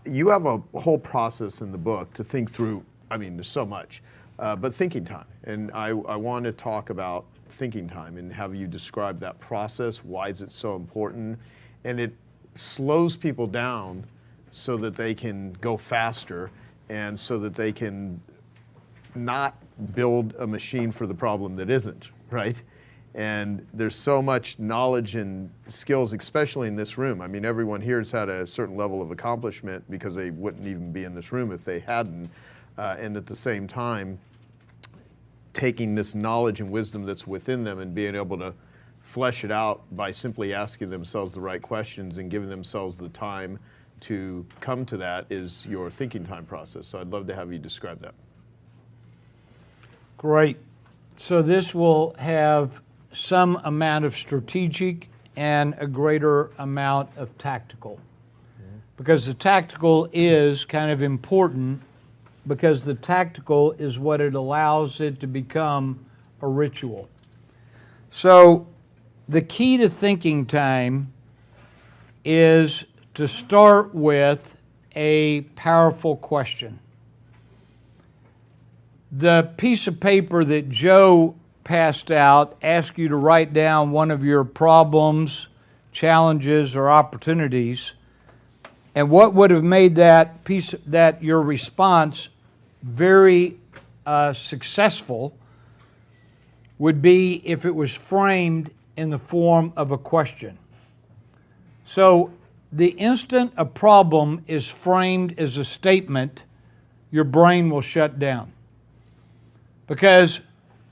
you have a whole process in the book to think through. I mean, there's so much, but thinking time. And I want to talk about thinking time and have you describe that process. Why is it so important? And it slows people down so that they can go faster and so that they can not build a machine for the problem that isn't, right? And there's so much knowledge and skills, especially in this room. I mean, everyone here has had a certain level of accomplishment because they wouldn't even be in this room if they hadn't. And at the same time, taking this knowledge and wisdom that's within them and being able to flesh it out by simply asking themselves the right questions and giving themselves the time to come to that is your thinking time process. So I'd love to have you describe that. Great. So this will have some amount of strategic and a greater amount of tactical. Because the tactical is kind of important because the tactical is what it allows it to become a ritual. So the key to thinking time is to start with a powerful question. The piece of paper that Joe passed out asks you to write down one of your problems, challenges, or opportunities. And what would have made that your response very successful would be if it was framed in the form of a question. So the instant a problem is framed as a statement, your brain will shut down. Because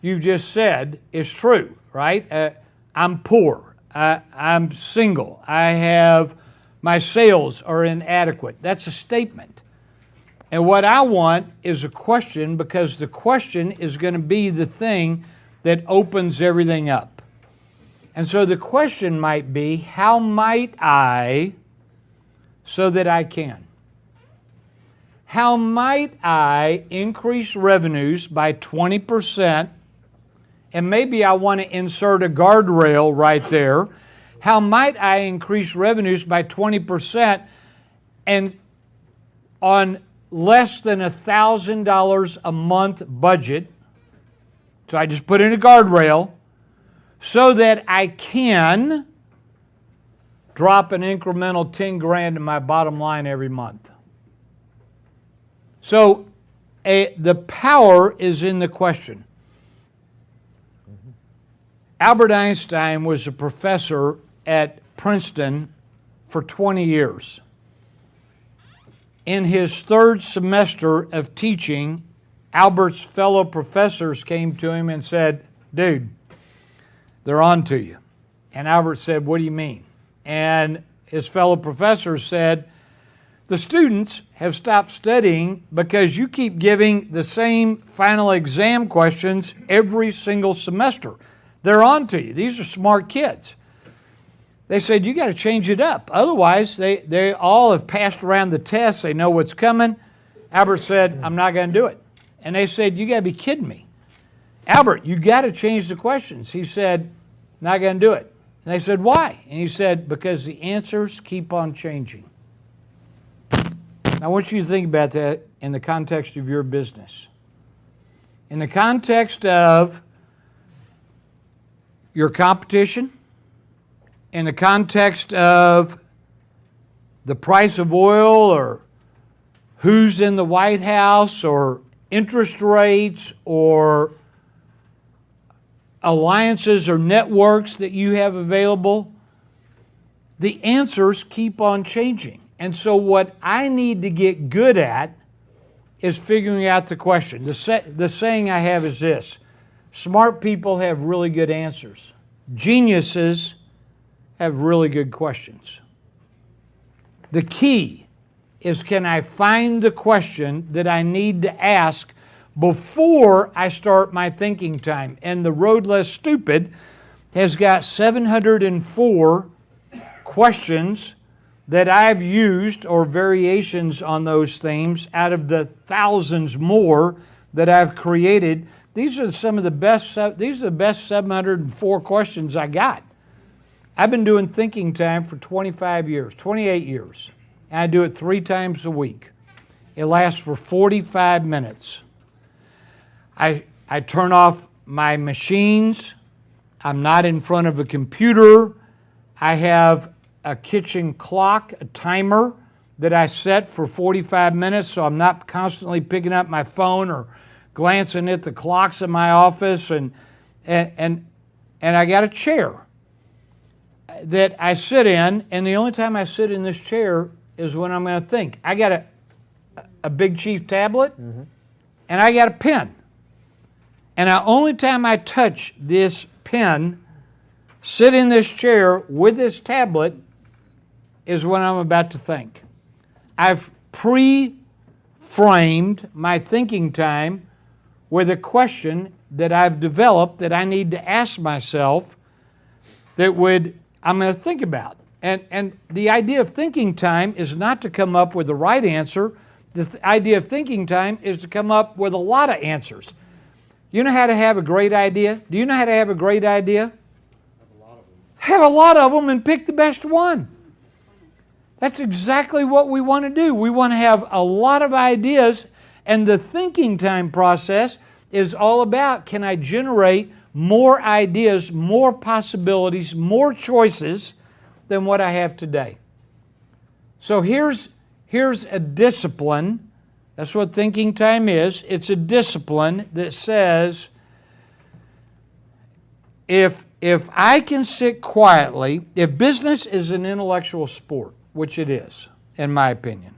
you've just said it's true, right? I'm poor. I'm single. My sales are inadequate. That's a statement. And what I want is a question, because the question is going to be the thing that opens everything up. And so the question might be, how might I so that I can? How might I increase revenues by 20%? And maybe I want to insert a guardrail right there. How might I increase revenues by 20% and on less than $1,000 a month budget? So I just put in a guardrail so that I can drop an incremental 10 grand in my bottom line every month. So the power is in the question. Albert Einstein was a professor at Princeton for 20 years. In his third semester of teaching, Albert's fellow professors came to him and said, "Dude, they're on to you." And Albert said, "What do you mean?" And his fellow professors said, "The students have stopped studying because you keep giving the same final exam questions every single semester. They're on to you. These are smart kids." They said, "You got to change it up. Otherwise, they all have passed around the test. They know what's coming." Albert said, "I'm not going to do it." And they said, "You got to be kidding me. Albert, you got to change the questions." He said, "Not going to do it." And they said, "Why?" And he said, "Because the answers keep on changing." Now, I want you to think about that in the context of your business. In the context of your competition, in the context of the price of oil or who's in the White House or interest rates or alliances or networks that you have available, the answers keep on changing. And so what I need to get good at is figuring out the question. The saying I have is this: smart people have really good answers. Geniuses have really good questions. The key is, can I find the question that I need to ask before I start my thinking time? And the Road Less Stupid has got 704 questions that I've used, or variations on those themes, out of the thousands more that I've created. These are the best 704 questions I got. I've been doing thinking time for 25 years, 28 years. and I do it 3 times a week. It lasts for 45 minutes. I turn off my machines. I'm not in front of a computer. I have a kitchen clock, a timer that I set for 45 minutes, so I'm not constantly picking up my phone or glancing at the clocks in my office. And I got a chair that I sit in, and the only time I sit in this chair is when I'm going to think. I got a Big Chief tablet, and I got a pen. And the only time I touch this pen, sit in this chair with this tablet, is when I'm about to think. I've pre-framed my thinking time with a question that I've developed that I need to ask myself that I'm going to think about. And the idea of thinking time is not to come up with the right answer. The idea of thinking time is to come up with a lot of answers. You know how to have a great idea? Do you know how to have a great idea? Have a lot of them and pick the best one. That's exactly what we want to do. We want to have a lot of ideas, and the thinking time process is all about, can I generate more ideas, more possibilities, more choices than what I have today? So here's a discipline. That's what thinking time is. It's a discipline that says, if I can sit quietly, if business is an intellectual sport, which it is, in my opinion,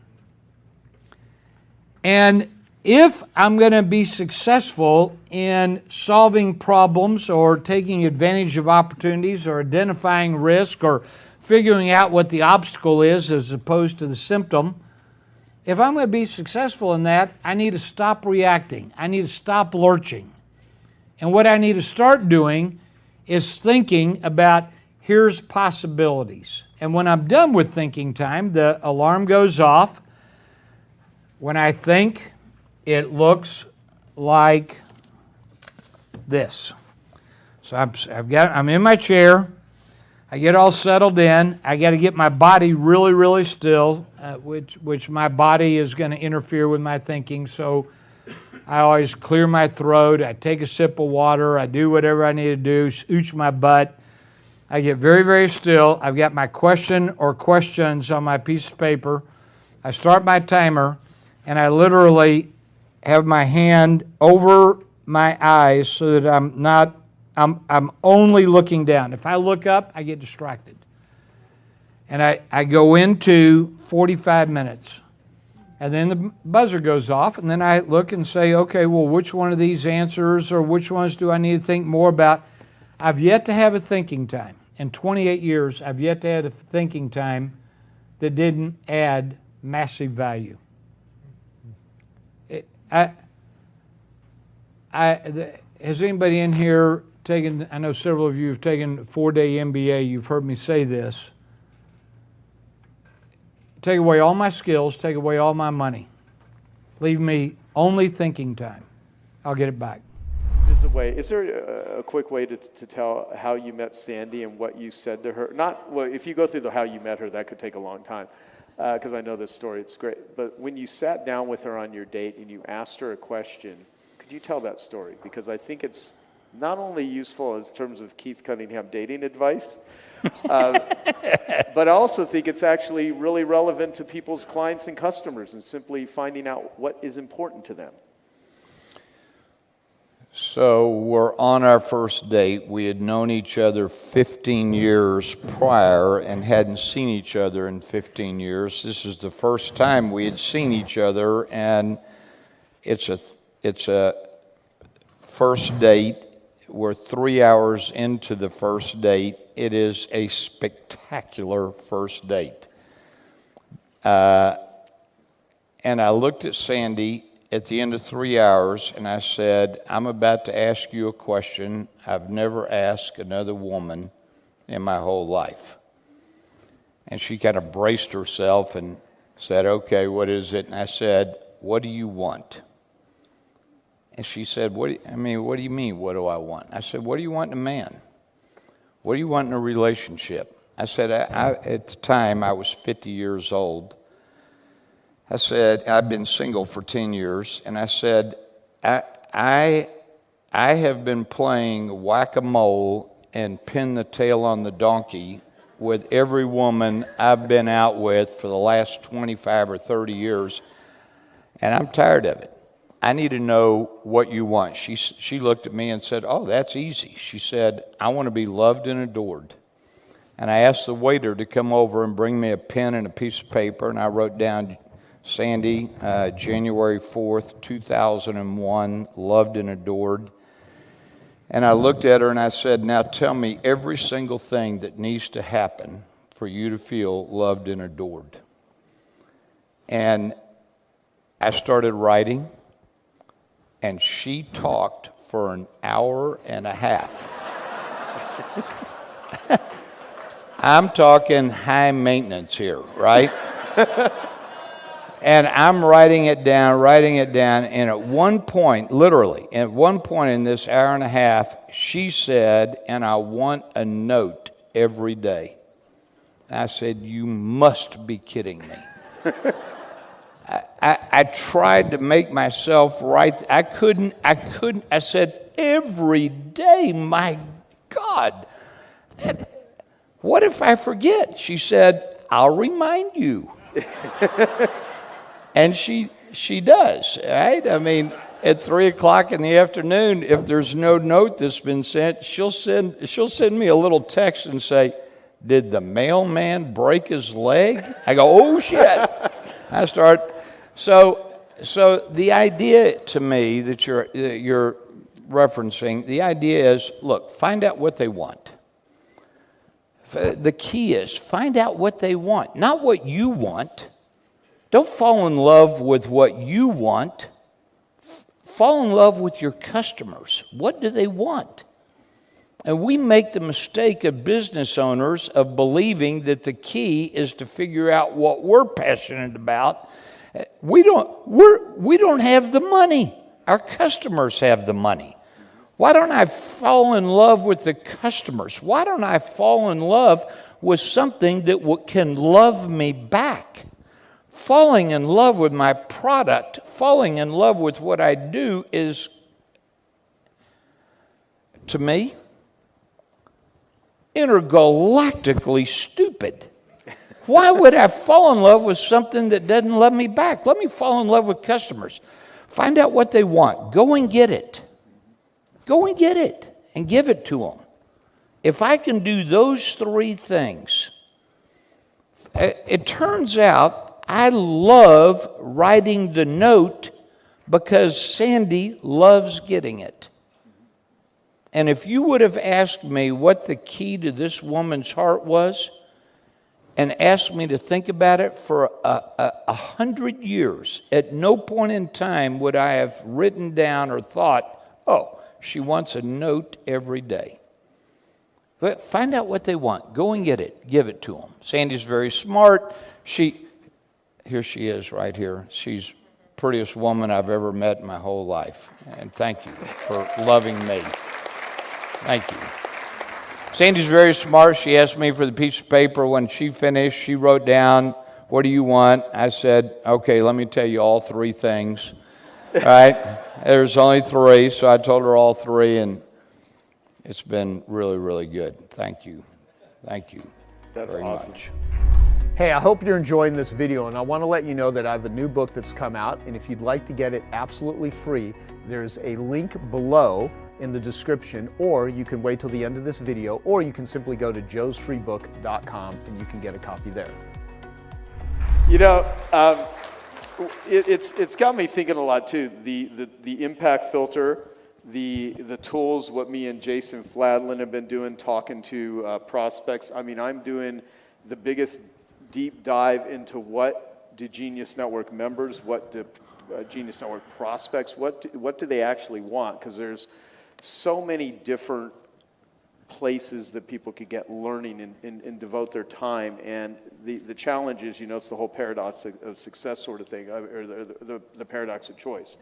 and if I'm going to be successful in solving problems or taking advantage of opportunities or identifying risk or figuring out what the obstacle is as opposed to the symptom, if I'm going to be successful in that, I need to stop reacting. I need to stop lurching. And what I need to start doing is thinking about, here's possibilities. And when I'm done with thinking time, the alarm goes off. When I think, it looks like this. So I'm in my chair. I get all settled in. I got to get my body really, really still, which my body is going to interfere with my thinking. So I always clear my throat. I take a sip of water. I do whatever I need to do, ooch my butt. I get very, very still. I've got my question or questions on my piece of paper. I start my timer, and I literally have my hand over my eyes so that I'm only looking down. If I look up, I get distracted. And I go into 45 minutes. And then the buzzer goes off, and then I look and say, okay, well, which one of these answers or which ones do I need to think more about? I've yet to have a thinking time. In 28 years, I've yet to have a thinking time that didn't add massive value. Has anybody in here taken, I know several of you have taken a 4-day MBA, you've heard me say this. Take away all my skills, take away all my money. Leave me only thinking time. I'll get it back. Is there a quick way to tell how you met Sandy and what you said to her? If you go through how you met her, that could take a long time, because I know this story, it's great. But when you sat down with her on your date and you asked her a question, could you tell that story? Because I think it's not only useful in terms of Keith Cunningham dating advice, but I also think it's actually really relevant to people's clients and customers and simply finding out what is important to them. So we're on our first date. We had known each other 15 years prior and hadn't seen each other in 15 years. This is the first time we had seen each other, and it's a first date. We're 3 hours into the first date. It is a spectacular first date. And I looked at Sandy at the end of 3 hours, and I said, I'm about to ask you a question I've never asked another woman in my whole life. And she kind of braced herself and said, okay, what is it? And I said, what do you want? And she said, what do you mean, what do I want? I said, what do you want in a man? What do you want in a relationship? I said, at the time, I was 50 years old. I said, I've been single for 10 years, and I said, I have been playing whack-a-mole and pin the tail on the donkey with every woman I've been out with for the last 25 or 30 years, and I'm tired of it. I need to know what you want. She looked at me and said, oh, that's easy. She said, I want to be loved and adored. And I asked the waiter to come over and bring me a pen and a piece of paper, and I wrote down, Sandy, January 4th, 2001, loved and adored. And I looked at her and I said, now tell me every single thing that needs to happen for you to feel loved and adored. And I started writing, and she talked for an hour and a half. I'm talking high maintenance here, right? And I'm writing it down, and at one point, literally, at one point in this hour and a half, she said, and I want a note every day. I said, you must be kidding me. I tried to make myself write. I couldn't. I said, every day, my God. What if I forget? She said, I'll remind you. And she does, right? I mean, at 3 o'clock in the afternoon, if there's no note that's been sent, she'll send me a little text and say, did the mailman break his leg? I go, oh shit. I start. So the idea to me that you're referencing, the idea is, look, find out what they want. The key is find out what they want, not what you want. Don't fall in love with what you want. Fall in love with your customers. What do they want? And we make the mistake of business owners of believing that the key is to figure out what we're passionate about. We don't have the money. Our customers have the money. Why don't I fall in love with the customers? Why don't I fall in love with something that can love me back? Falling in love with my product, falling in love with what I do is, to me, intergalactically stupid. Why would I fall in love with something that doesn't love me back? Let me fall in love with customers. Find out what they want. Go and get it. Go and get it and give it to them. If I can do those three things, it turns out I love writing the note because Sandy loves getting it. And if you would have asked me what the key to this woman's heart was and asked me to think about it for 100 years, at no point in time would I have written down or thought, oh, she wants a note every day. But find out what they want. Go and get it. Give it to them. Sandy's very smart. Here she is right here. She's the prettiest woman I've ever met in my whole life. And thank you for loving me. Thank you. Sandy's very smart. She asked me for the piece of paper. When she finished, she wrote down, what do you want? I said, okay, let me tell you all three things. All right? There's only three, so I told her all three, and it's been really, really good. Thank you. Thank you very much. Hey, I hope you're enjoying this video, and I want to let you know that I have a new book that's come out, and if you'd like to get it absolutely free, there's a link below in the description, or you can wait till the end of this video, or you can simply go to joesfreebook.com and you can get a copy there. You know, it's got me thinking a lot too. The impact filter, the tools, what me and Jason Fladlin have been doing, talking to prospects. I mean, I'm doing the biggest deep dive into what do Genius Network members, what do Genius Network prospects, what do they actually want? Because there's so many different places that people could get learning and devote their time. And the challenge is, you know, it's the whole paradox of success sort of thing, or the paradox of choice.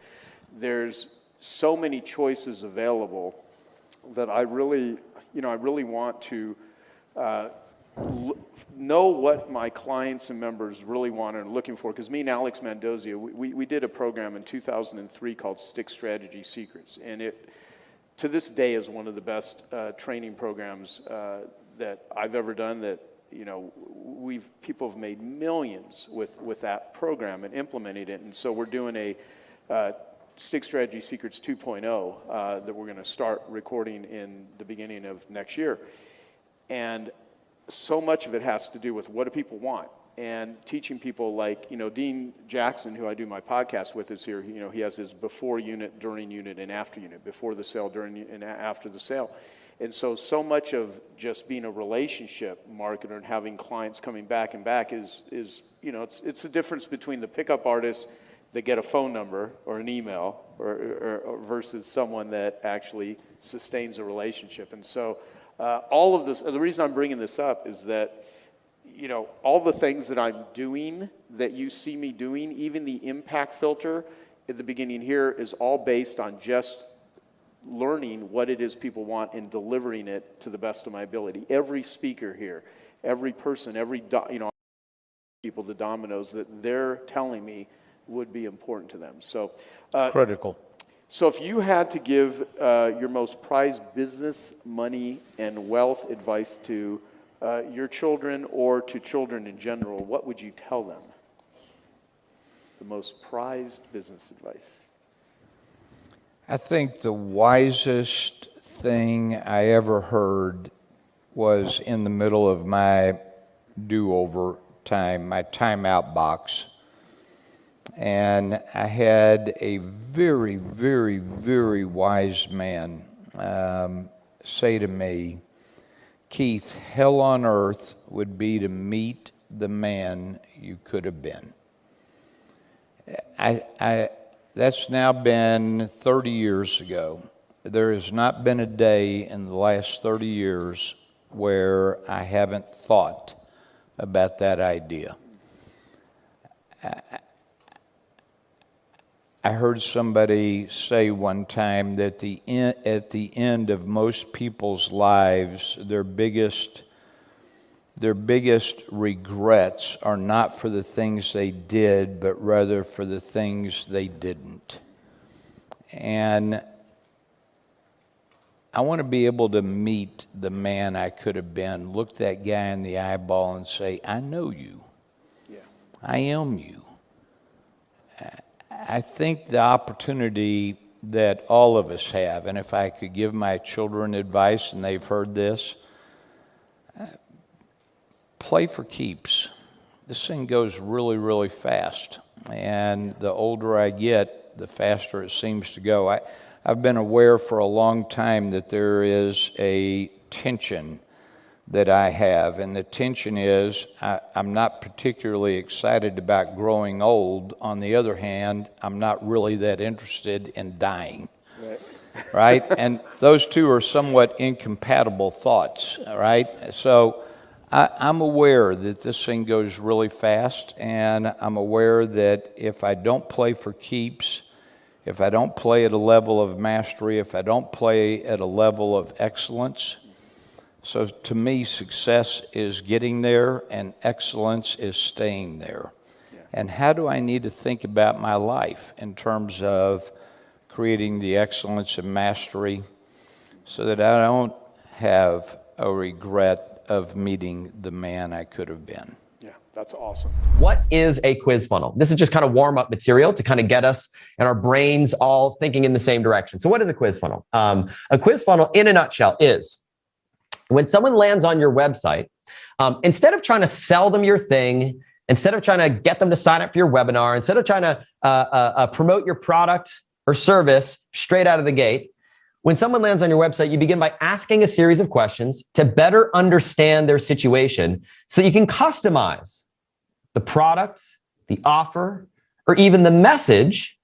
There's so many choices available that I really want to know what my clients and members really want and are looking for. Because me and Alex Mendoza, we did a program in 2003 called Stick Strategy Secrets, and it, to this day, is one of the best training programs that I've ever done. That, you know, people have made millions with that program and implemented it. And so we're doing a Stick Strategy Secrets 2.0 that we're going to start recording in the beginning of next year. And so much of it has to do with what do people want, and teaching people, like, you know, Dean Jackson, who I do my podcast with, is here. You know, he has his before unit, during unit, and after unit, before the sale, during, and after the sale. And so much of just being a relationship marketer and having clients coming back and back is you know, it's the difference between the pickup artist that get a phone number or an email or versus someone that actually sustains a relationship. And so all of this, the reason I'm bringing this up is that, you know, all the things that I'm doing, that you see me doing, even the impact filter at the beginning here, is all based on just learning what it is people want and delivering it to the best of my ability. Every speaker here, every person, you know, people, the dominoes that they're telling me would be important to them. So Critical. So if you had to give your most prized business, money, and wealth advice to your children or to children in general, what would you tell them? The most prized business advice. I think the wisest thing I ever heard was in the middle of my do-over time, my timeout box. And I had a very, very, very wise man say to me, Keith, hell on earth would be to meet the man you could have been. That's now been 30 years ago. There has not been a day in the last 30 years where I haven't thought about that idea. I heard somebody say one time that at the end of most people's lives, their biggest regrets are not for the things they did, but rather for the things they didn't. And I want to be able to meet the man I could have been, look that guy in the eyeball and say, I know you. Yeah. I am you. I think the opportunity that all of us have, and if I could give my children advice, and they've heard this, play for keeps. This thing goes really, really fast. And the older I get, the faster it seems to go. I've been aware for a long time that there is a tension that I have. And the tension is I'm not particularly excited about growing old. On the other hand, I'm not really that interested in dying. Right? And those two are somewhat incompatible thoughts, right? So I'm aware that this thing goes really fast, and I'm aware that if I don't play for keeps, if I don't play at a level of mastery, if I don't play at a level of excellence, so to me, success is getting there and excellence is staying there. Yeah. And how do I need to think about my life in terms of creating the excellence and mastery so that I don't have a regret of meeting the man I could have been? Yeah, that's awesome. What is a quiz funnel? This is just kind of warm-up material to kind of get us and our brains all thinking in the same direction. So what is a quiz funnel? A quiz funnel, in a nutshell, is when someone lands on your website, instead of trying to sell them your thing, instead of trying to get them to sign up for your webinar, instead of trying to promote your product or service straight out of the gate, when someone lands on your website, you begin by asking a series of questions to better understand their situation so that you can customize the product, the offer, or even the message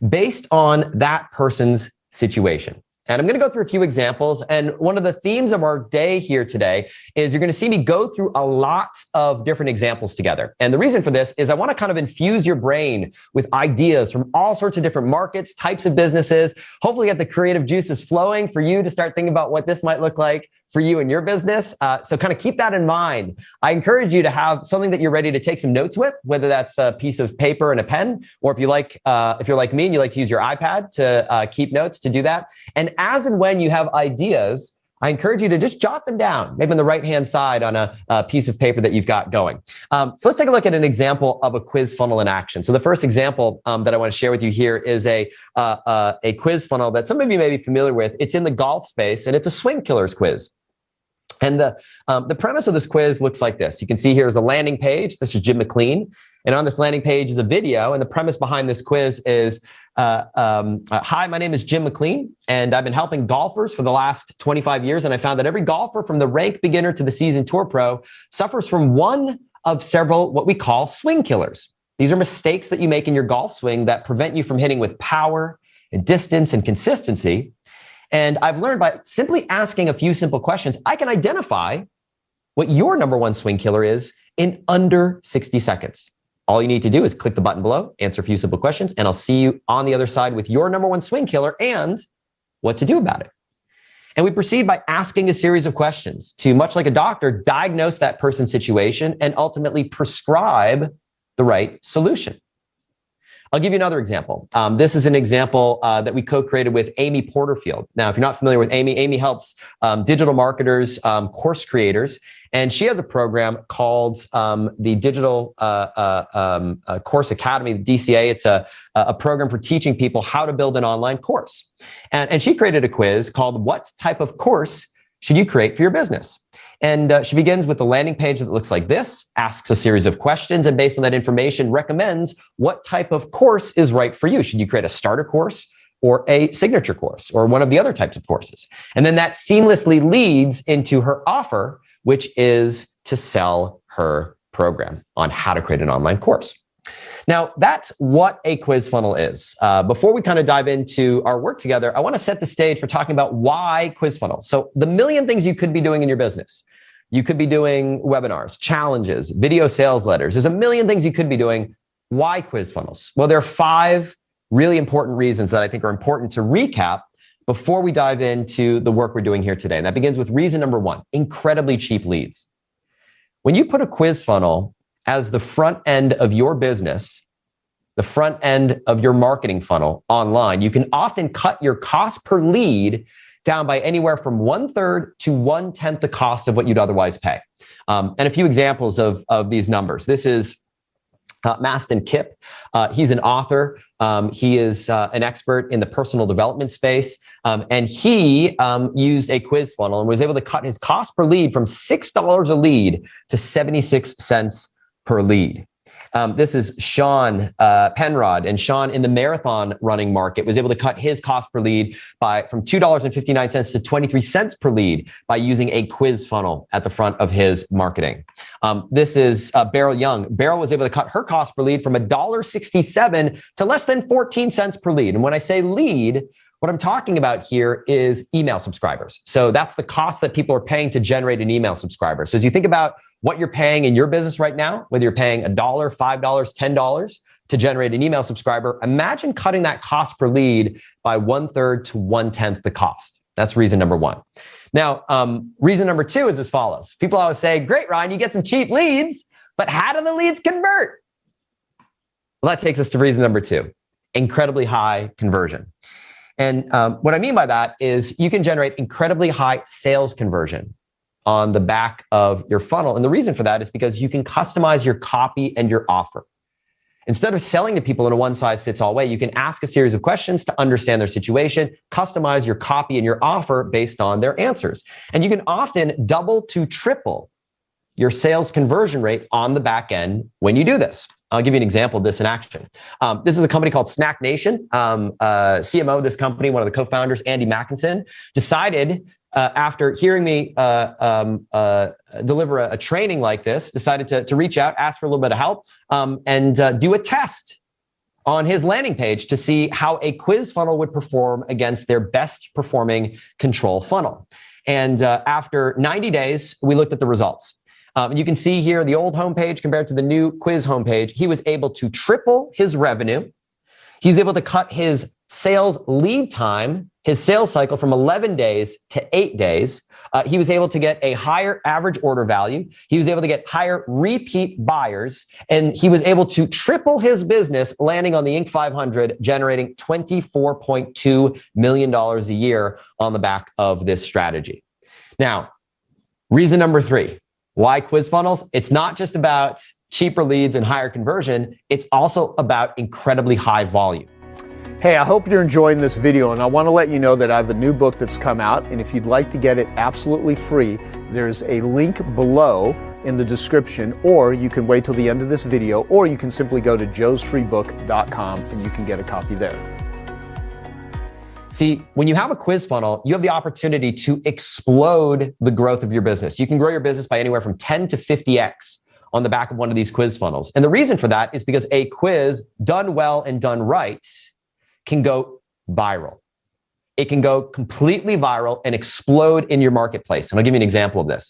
based on that person's situation. And I'm going to go through a few examples. And one of the themes of our day here today is you're going to see me go through a lot of different examples together. And the reason for this is I want to kind of infuse your brain with ideas from all sorts of different markets, types of businesses, hopefully get the creative juices flowing for you to start thinking about what this might look like for you and your business. So kind of keep that in mind. I encourage you to have something that you're ready to take some notes with, whether that's a piece of paper and a pen, or if you're like me and you like to use your iPad to keep notes, to do that. And as and when you have ideas, I encourage you to just jot them down, maybe on the right-hand side on a piece of paper that you've got going. So let's take a look at an example of a quiz funnel in action. So the first example that I want to share with you here is a quiz funnel that some of you may be familiar with. It's in the golf space, and it's a swing killers quiz. And the premise of this quiz looks like this. You can see here is a landing page. This is Jim McLean. And on this landing page is a video. And the premise behind this quiz is, hi, my name is Jim McLean, and I've been helping golfers for the last 25 years. And I found that every golfer from the rank beginner to the seasoned tour pro suffers from one of several what we call swing killers. These are mistakes that you make in your golf swing that prevent you from hitting with power and distance and consistency. And I've learned by simply asking a few simple questions, I can identify what your number one swing killer is in under 60 seconds. All you need to do is click the button below, answer a few simple questions, and I'll see you on the other side with your number one swing killer and what to do about it. And we proceed by asking a series of questions to, much like a doctor, diagnose that person's situation and ultimately prescribe the right solution. I'll give you another example. This is an example that we co-created with Amy Porterfield. Now, if you're not familiar with Amy, Amy helps digital marketers, course creators, and she has a program called the Digital Course Academy, the DCA. It's a program for teaching people how to build an online course. And she created a quiz called What Type of Course Should You Create for Your Business? And she begins with a landing page that looks like this, asks a series of questions, and based on that information, recommends what type of course is right for you. Should you create a starter course or a signature course or one of the other types of courses? And then that seamlessly leads into her offer, which is to sell her program on how to create an online course. Now, that's what a quiz funnel is. Before we kind of dive into our work together, I want to set the stage for talking about why quiz funnels. So the million things you could be doing in your business. You could be doing webinars, challenges, video sales letters. There's a million things you could be doing. Why quiz funnels? Well, there are 5 really important reasons that I think are important to recap before we dive into the work we're doing here today. And that begins with reason number 1, incredibly cheap leads. When you put a quiz funnel as the front end of your business, the front end of your marketing funnel online, you can often cut your cost per lead down by anywhere from 1/3 to 1/10 the cost of what you'd otherwise pay. And a few examples of these numbers. This is Mastin Kipp. He's an author. He is an expert in the personal development space. And he used a quiz funnel and was able to cut his cost per lead from $6 a lead to 76 cents per lead. This is Sean Penrod, and Sean in the marathon running market was able to cut his cost per lead from $2.59 to 23 cents per lead by using a quiz funnel at the front of his marketing. This is Beryl Young. Beryl was able to cut her cost per lead from $1.67 to less than 14 cents per lead. And when I say lead, what I'm talking about here is email subscribers. So that's the cost that people are paying to generate an email subscriber. So as you think about what you're paying in your business right now, whether you're paying $1, $5, $10 to generate an email subscriber, imagine cutting that cost per lead by 1/3 to 1/10 the cost. That's reason number 1. Now, reason number 2 is as follows. People always say, great, Ryan, you get some cheap leads, but how do the leads convert? Well, that takes us to reason number 2, incredibly high conversion. And what I mean by that is you can generate incredibly high sales conversion on the back of your funnel. And the reason for that is because you can customize your copy and your offer. Instead of selling to people in a one-size-fits-all way, you can ask a series of questions to understand their situation, customize your copy and your offer based on their answers. And you can often double to triple your sales conversion rate on the back end when you do this. I'll give you an example of this in action. This is a company called Snack Nation. CMO of this company, one of the co-founders, Andy Mackinson, decided after hearing me deliver a training like this, decided to reach out, ask for a little bit of help, and do a test on his landing page to see how a quiz funnel would perform against their best performing control funnel. And after 90 days, we looked at the results. You can see here the old homepage compared to the new quiz homepage. He was able to triple his revenue. He was able to cut his sales lead time, his sales cycle from 11 days to 8 days, He was able to get a higher average order value. He was able to get higher repeat buyers, and he was able to triple his business, landing on the Inc. 500, generating $24.2 million a year on the back of this strategy. Now, reason number 3, why quiz funnels? It's not just about cheaper leads and higher conversion. It's also about incredibly high volume. Hey, I hope you're enjoying this video, and I want to let you know that I have a new book that's come out, and if you'd like to get it absolutely free, there's a link below in the description, or you can wait till the end of this video, or you can simply go to joesfreebook.com and you can get a copy there. See, when you have a quiz funnel, you have the opportunity to explode the growth of your business. You can grow your business by anywhere from 10 to 50x on the back of one of these quiz funnels. And the reason for that is because a quiz done well and done right can go viral. It can go completely viral and explode in your marketplace. And I'll give you an example of this.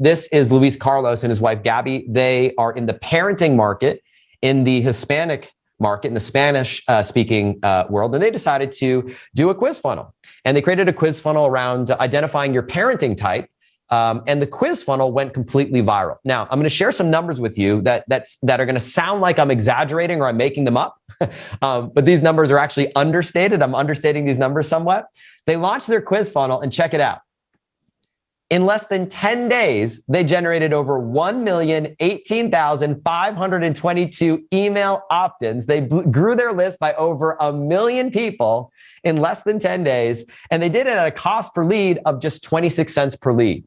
This is Luis Carlos and his wife, Gabby. They are in the parenting market, in the Hispanic market, in the Spanish speaking world. And they decided to do a quiz funnel. And they created a quiz funnel around identifying your parenting type. And the quiz funnel went completely viral. Now, I'm going to share some numbers with you that are going to sound like I'm exaggerating or I'm making them up. But these numbers are actually understated. I'm understating these numbers somewhat. They launched their quiz funnel, and check it out. In less than 10 days, they generated over 1,018,522 email opt-ins. They grew their list by over 1 million people in less than 10 days. And they did it at a cost per lead of just 26 cents per lead.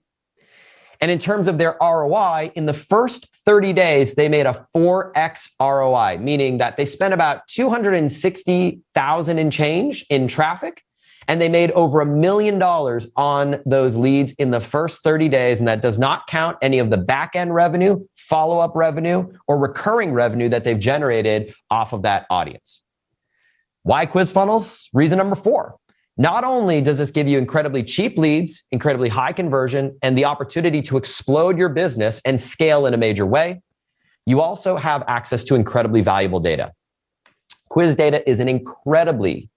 And in terms of their ROI, in the first 30 days, they made a 4x ROI, meaning that they spent about 260,000 and change in traffic, and they made over $1 million on those leads in the first 30 days. And that does not count any of the back-end revenue, follow-up revenue, or recurring revenue that they've generated off of that audience. Why quiz funnels? Reason number 4. Not only does this give you incredibly cheap leads, incredibly high conversion, and the opportunity to explode your business and scale in a major way, you also have access to incredibly valuable data. Quiz data is an incredibly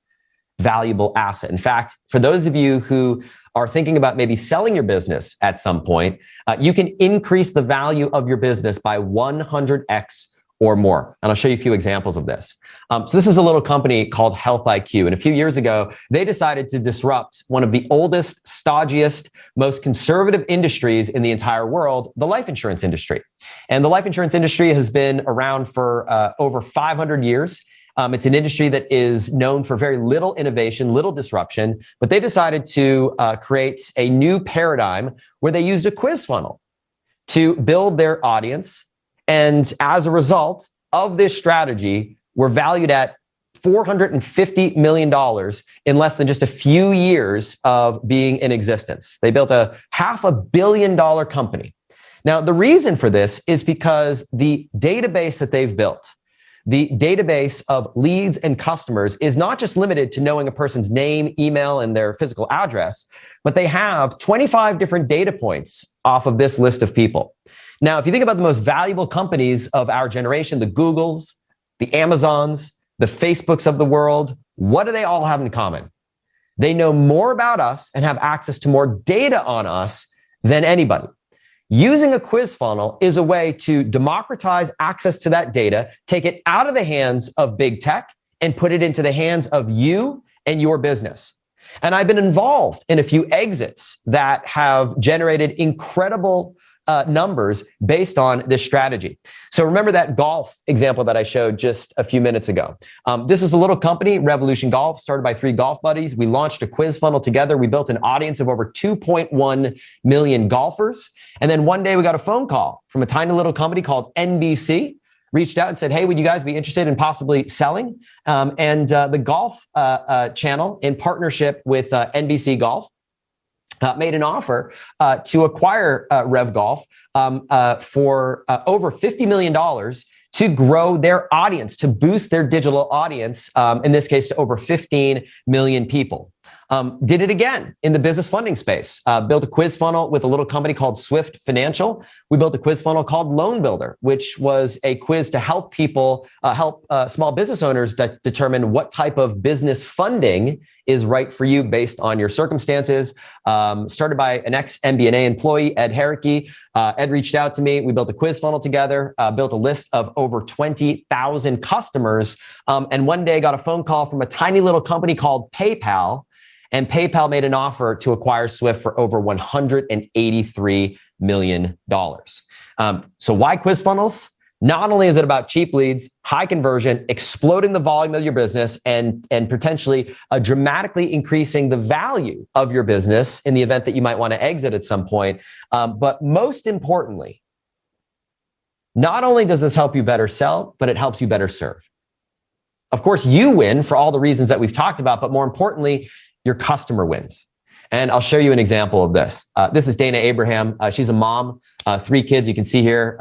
valuable asset. In fact, for those of you who are thinking about maybe selling your business at some point, you can increase the value of your business by 100x or more. And I'll show you a few examples of this. So this is a little company called Health IQ. And a few years ago, they decided to disrupt one of the oldest, stodgiest, most conservative industries in the entire world, the life insurance industry. And the life insurance industry has been around for over 500 years. It's an industry that is known for very little innovation, little disruption, but they decided to create a new paradigm where they used a quiz funnel to build their audience. And as a result of this strategy, we're valued at $450 million in less than just a few years of being in existence. They built a $500 million company. Now, the reason for this is because the database that they've built, the database of leads and customers, is not just limited to knowing a person's name, email, and their physical address, but they have 25 different data points off of this list of people. Now, if you think about the most valuable companies of our generation, the Googles, the Amazons, the Facebooks of the world, what do they all have in common? They know more about us and have access to more data on us than anybody. Using a quiz funnel is a way to democratize access to that data, take it out of the hands of big tech and put it into the hands of you and your business. And I've been involved in a few exits that have generated incredible numbers based on this strategy. So remember that golf example that I showed just a few minutes ago. This is a little company, Revolution Golf, started by 3 golf buddies. We launched a quiz funnel together. We built an audience of over 2.1 million golfers. And then one day we got a phone call from a tiny little company called NBC, reached out and said, hey, would you guys be interested in possibly selling? And the golf channel, in partnership with NBC Golf, made an offer to acquire Rev Golf for over $50 million to grow their audience, to boost their digital audience, in this case, to over 15 million people. Did it again in the business funding space. Built a quiz funnel with a little company called Swift Financial. We built a quiz funnel called Loan Builder, which was a quiz to help people, small business owners that determine what type of business funding is right for you based on your circumstances. Started by an ex-MBNA employee, Ed Herricky. Ed reached out to me. We built a quiz funnel together, built a list of over 20,000 customers, and one day got a phone call from a tiny little company called PayPal, and PayPal made an offer to acquire Swift for over $183 million. So why quiz funnels? Not only is it about cheap leads, high conversion, exploding the volume of your business, and potentially dramatically increasing the value of your business in the event that you might want to exit at some point. But most importantly, not only does this help you better sell, but it helps you better serve. Of course, you win for all the reasons that we've talked about, but more importantly, your customer wins. And I'll show you an example of this. This is Dana Abraham. She's a mom, 3 kids. You can see here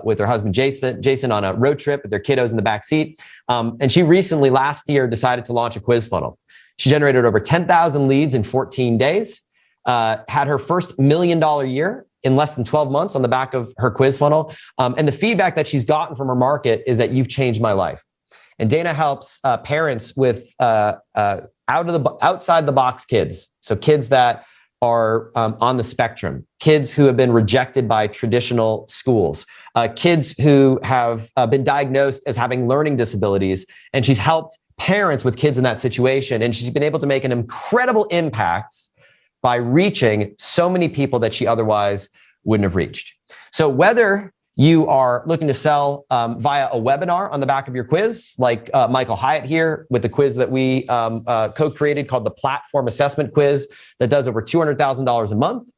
with her husband, Jason, on a road trip with their kiddos in the back seat. And she recently, last year, decided to launch a quiz funnel. She generated over 10,000 leads in 14 days, had her first $1 million year in less than 12 months on the back of her quiz funnel. And the feedback that she's gotten from her market is that you've changed my life. And Dana helps parents with outside the box kids. So kids that are on the spectrum, kids who have been rejected by traditional schools, kids who have been diagnosed as having learning disabilities. And she's helped parents with kids in that situation. And she's been able to make an incredible impact by reaching so many people that she otherwise wouldn't have reached. So whether you are looking to sell via a webinar on the back of your quiz, like Michael Hyatt here with the quiz that we co-created called the Platform Assessment Quiz that does over $200,000 a month.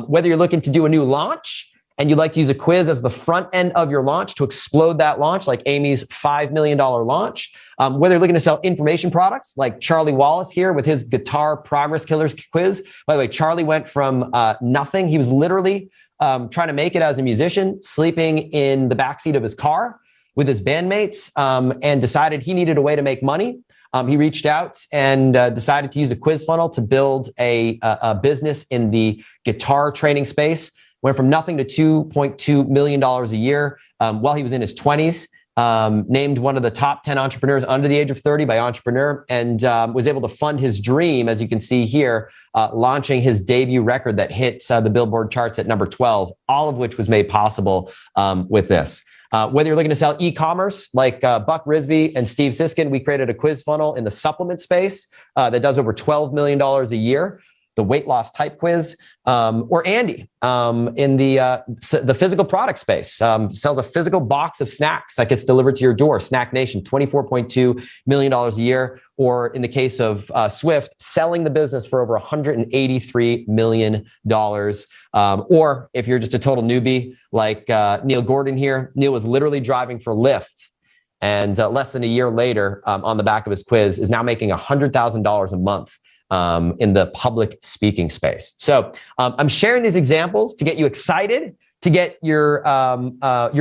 Whether you're looking to do a new launch and you'd like to use a quiz as the front end of your launch to explode that launch, like Amy's $5 million launch. Whether you're looking to sell information products like Charlie Wallace here with his Guitar Progress Killers quiz. By the way, Charlie went from nothing. He was literally trying to make it as a musician, sleeping in the backseat of his car with his bandmates, and decided he needed a way to make money. He reached out and decided to use a quiz funnel to build a business in the guitar training space. Went from nothing to $2.2 million a year while he was in his 20s. Named one of the top 10 entrepreneurs under the age of 30 by Entrepreneur, and was able to fund his dream, as you can see here, launching his debut record that hit the Billboard charts at number 12, all of which was made possible with this. Whether you're looking to sell e-commerce like Buck Risby and Steve Siskin, we created a quiz funnel in the supplement space that does over $12 million a year. The weight loss type quiz, or Andy in the physical product space, sells a physical box of snacks that gets delivered to your door. Snack Nation, $24.2 million a year. Or in the case of Swift, selling the business for over $183 million. Or if you're just a total newbie like Neil Gordon here, Neil was literally driving for Lyft. And less than a year later, on the back of his quiz, is now making $100,000 a month in the public speaking space. So I'm sharing these examples to get you excited, to get your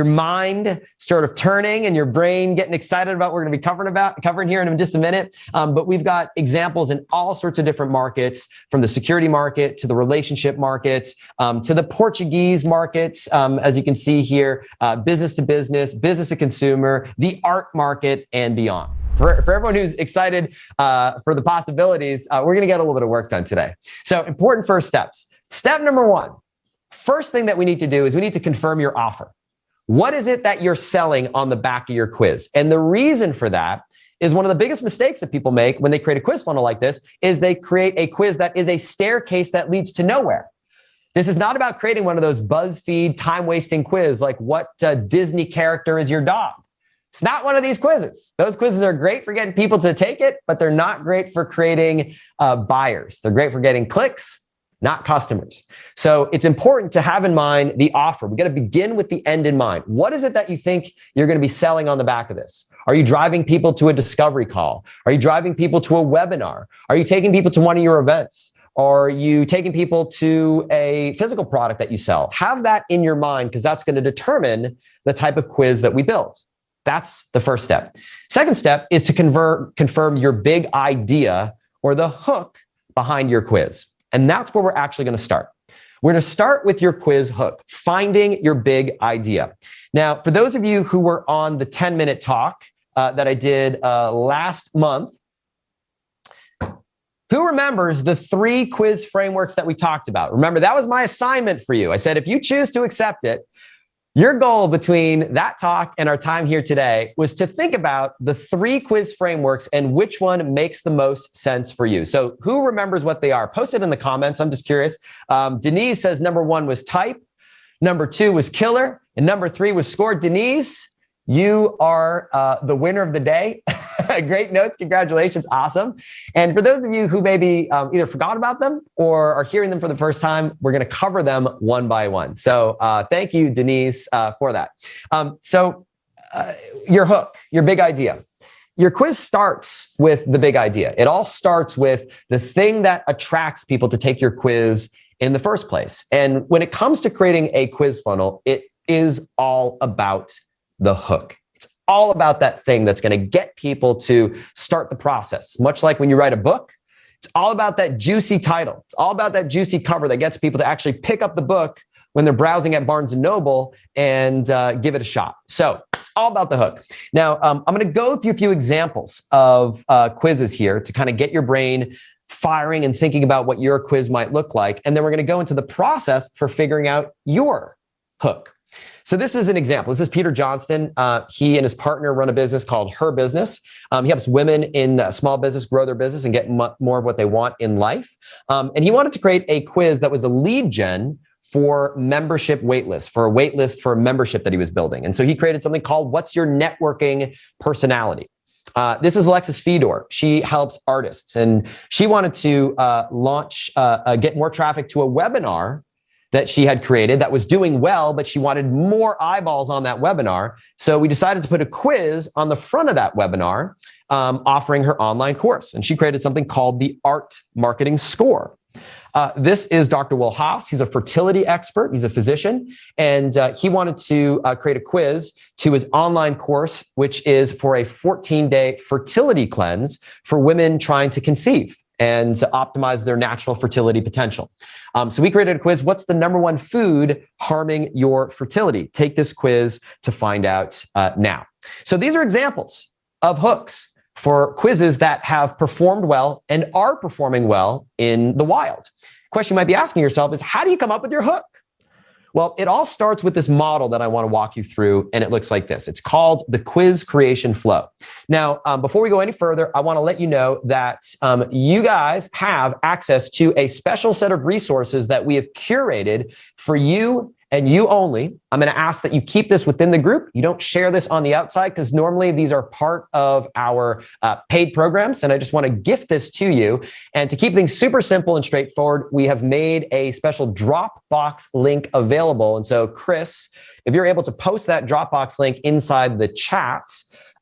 mind sort of turning and your brain getting excited about what we're going to be covering here in just a minute. But we've got examples in all sorts of different markets, from the security market to the relationship market, to the Portuguese markets, as you can see here, business to business, business to consumer, the art market, and beyond. For everyone who's excited for the possibilities, we're going to get a little bit of work done today. So important first steps. Step number 1, first thing that we need to do is we need to confirm your offer. What is it that you're selling on the back of your quiz? And the reason for that is one of the biggest mistakes that people make when they create a quiz funnel like this is they create a quiz that is a staircase that leads to nowhere. This is not about creating one of those BuzzFeed time-wasting quiz like what Disney character is your dog. It's not one of these quizzes. Those quizzes are great for getting people to take it, but they're not great for creating buyers. They're great for getting clicks, not customers. So it's important to have in mind the offer. We got to begin with the end in mind. What is it that you think you're going to be selling on the back of this? Are you driving people to a discovery call? Are you driving people to a webinar? Are you taking people to one of your events? Are you taking people to a physical product that you sell? Have that in your mind, because that's going to determine the type of quiz that we build. That's the first step. Second step is to confirm your big idea or the hook behind your quiz. And that's where we're actually going to start. We're going to start with your quiz hook, finding your big idea. Now, for those of you who were on the 10-minute talk that I did last month, who remembers the 3 quiz frameworks that we talked about? Remember, that was my assignment for you. I said, if you choose to accept it, your goal between that talk and our time here today was to think about the 3 quiz frameworks and which one makes the most sense for you. So who remembers what they are? Post it in the comments. I'm just curious. Denise says number 1 was type, number 2 was killer, and number 3 was score. Denise, you are the winner of the day. Great notes. Congratulations. Awesome. And for those of you who maybe either forgot about them or are hearing them for the first time, we're going to cover them one by one. So thank you, Denise, for that. Your hook, your big idea. Your quiz starts with the big idea. It all starts with the thing that attracts people to take your quiz in the first place. And when it comes to creating a quiz funnel, it is all about the hook. It's all about that thing that's going to get people to start the process. Much like when you write a book, it's all about that juicy title. It's all about that juicy cover that gets people to actually pick up the book when they're browsing at Barnes & Noble and give it a shot. So it's all about the hook. Now, I'm going to go through a few examples of quizzes here to kind of get your brain firing and thinking about what your quiz might look like. And then we're going to go into the process for figuring out your hook. So this is an example. This is Peter Johnston. He and his partner run a business called Her Business. He helps women in small business grow their business and get more of what they want in life. And he wanted to create a quiz that was a lead gen for membership waitlist, for a waitlist for a membership that he was building. And so he created something called What's Your Networking Personality? This is Alexis Fedor. She helps artists, and she wanted to get more traffic to a webinar that she had created that was doing well, but she wanted more eyeballs on that webinar. So we decided to put a quiz on the front of that webinar, offering her online course. And she created something called the Art Marketing Score. This is Dr. Will Haas. He's a fertility expert. He's a physician. And he wanted to create a quiz to his online course, which is for a 14-day fertility cleanse for women trying to conceive and to optimize their natural fertility potential. So we created a quiz. What's the number 1 food harming your fertility? Take this quiz to find out now. So these are examples of hooks for quizzes that have performed well and are performing well in the wild. Question you might be asking yourself is, how do you come up with your hook? Well, it all starts with this model that I want to walk you through, and it looks like this. It's called the quiz creation flow. Now, before we go any further, I want to let you know that you guys have access to a special set of resources that we have curated for you and you only. I'm going to ask that you keep this within the group. You don't share this on the outside, because normally these are part of our paid programs. And I just want to gift this to you. And to keep things super simple and straightforward, we have made a special Dropbox link available. And so, Chris, if you're able to post that Dropbox link inside the chat,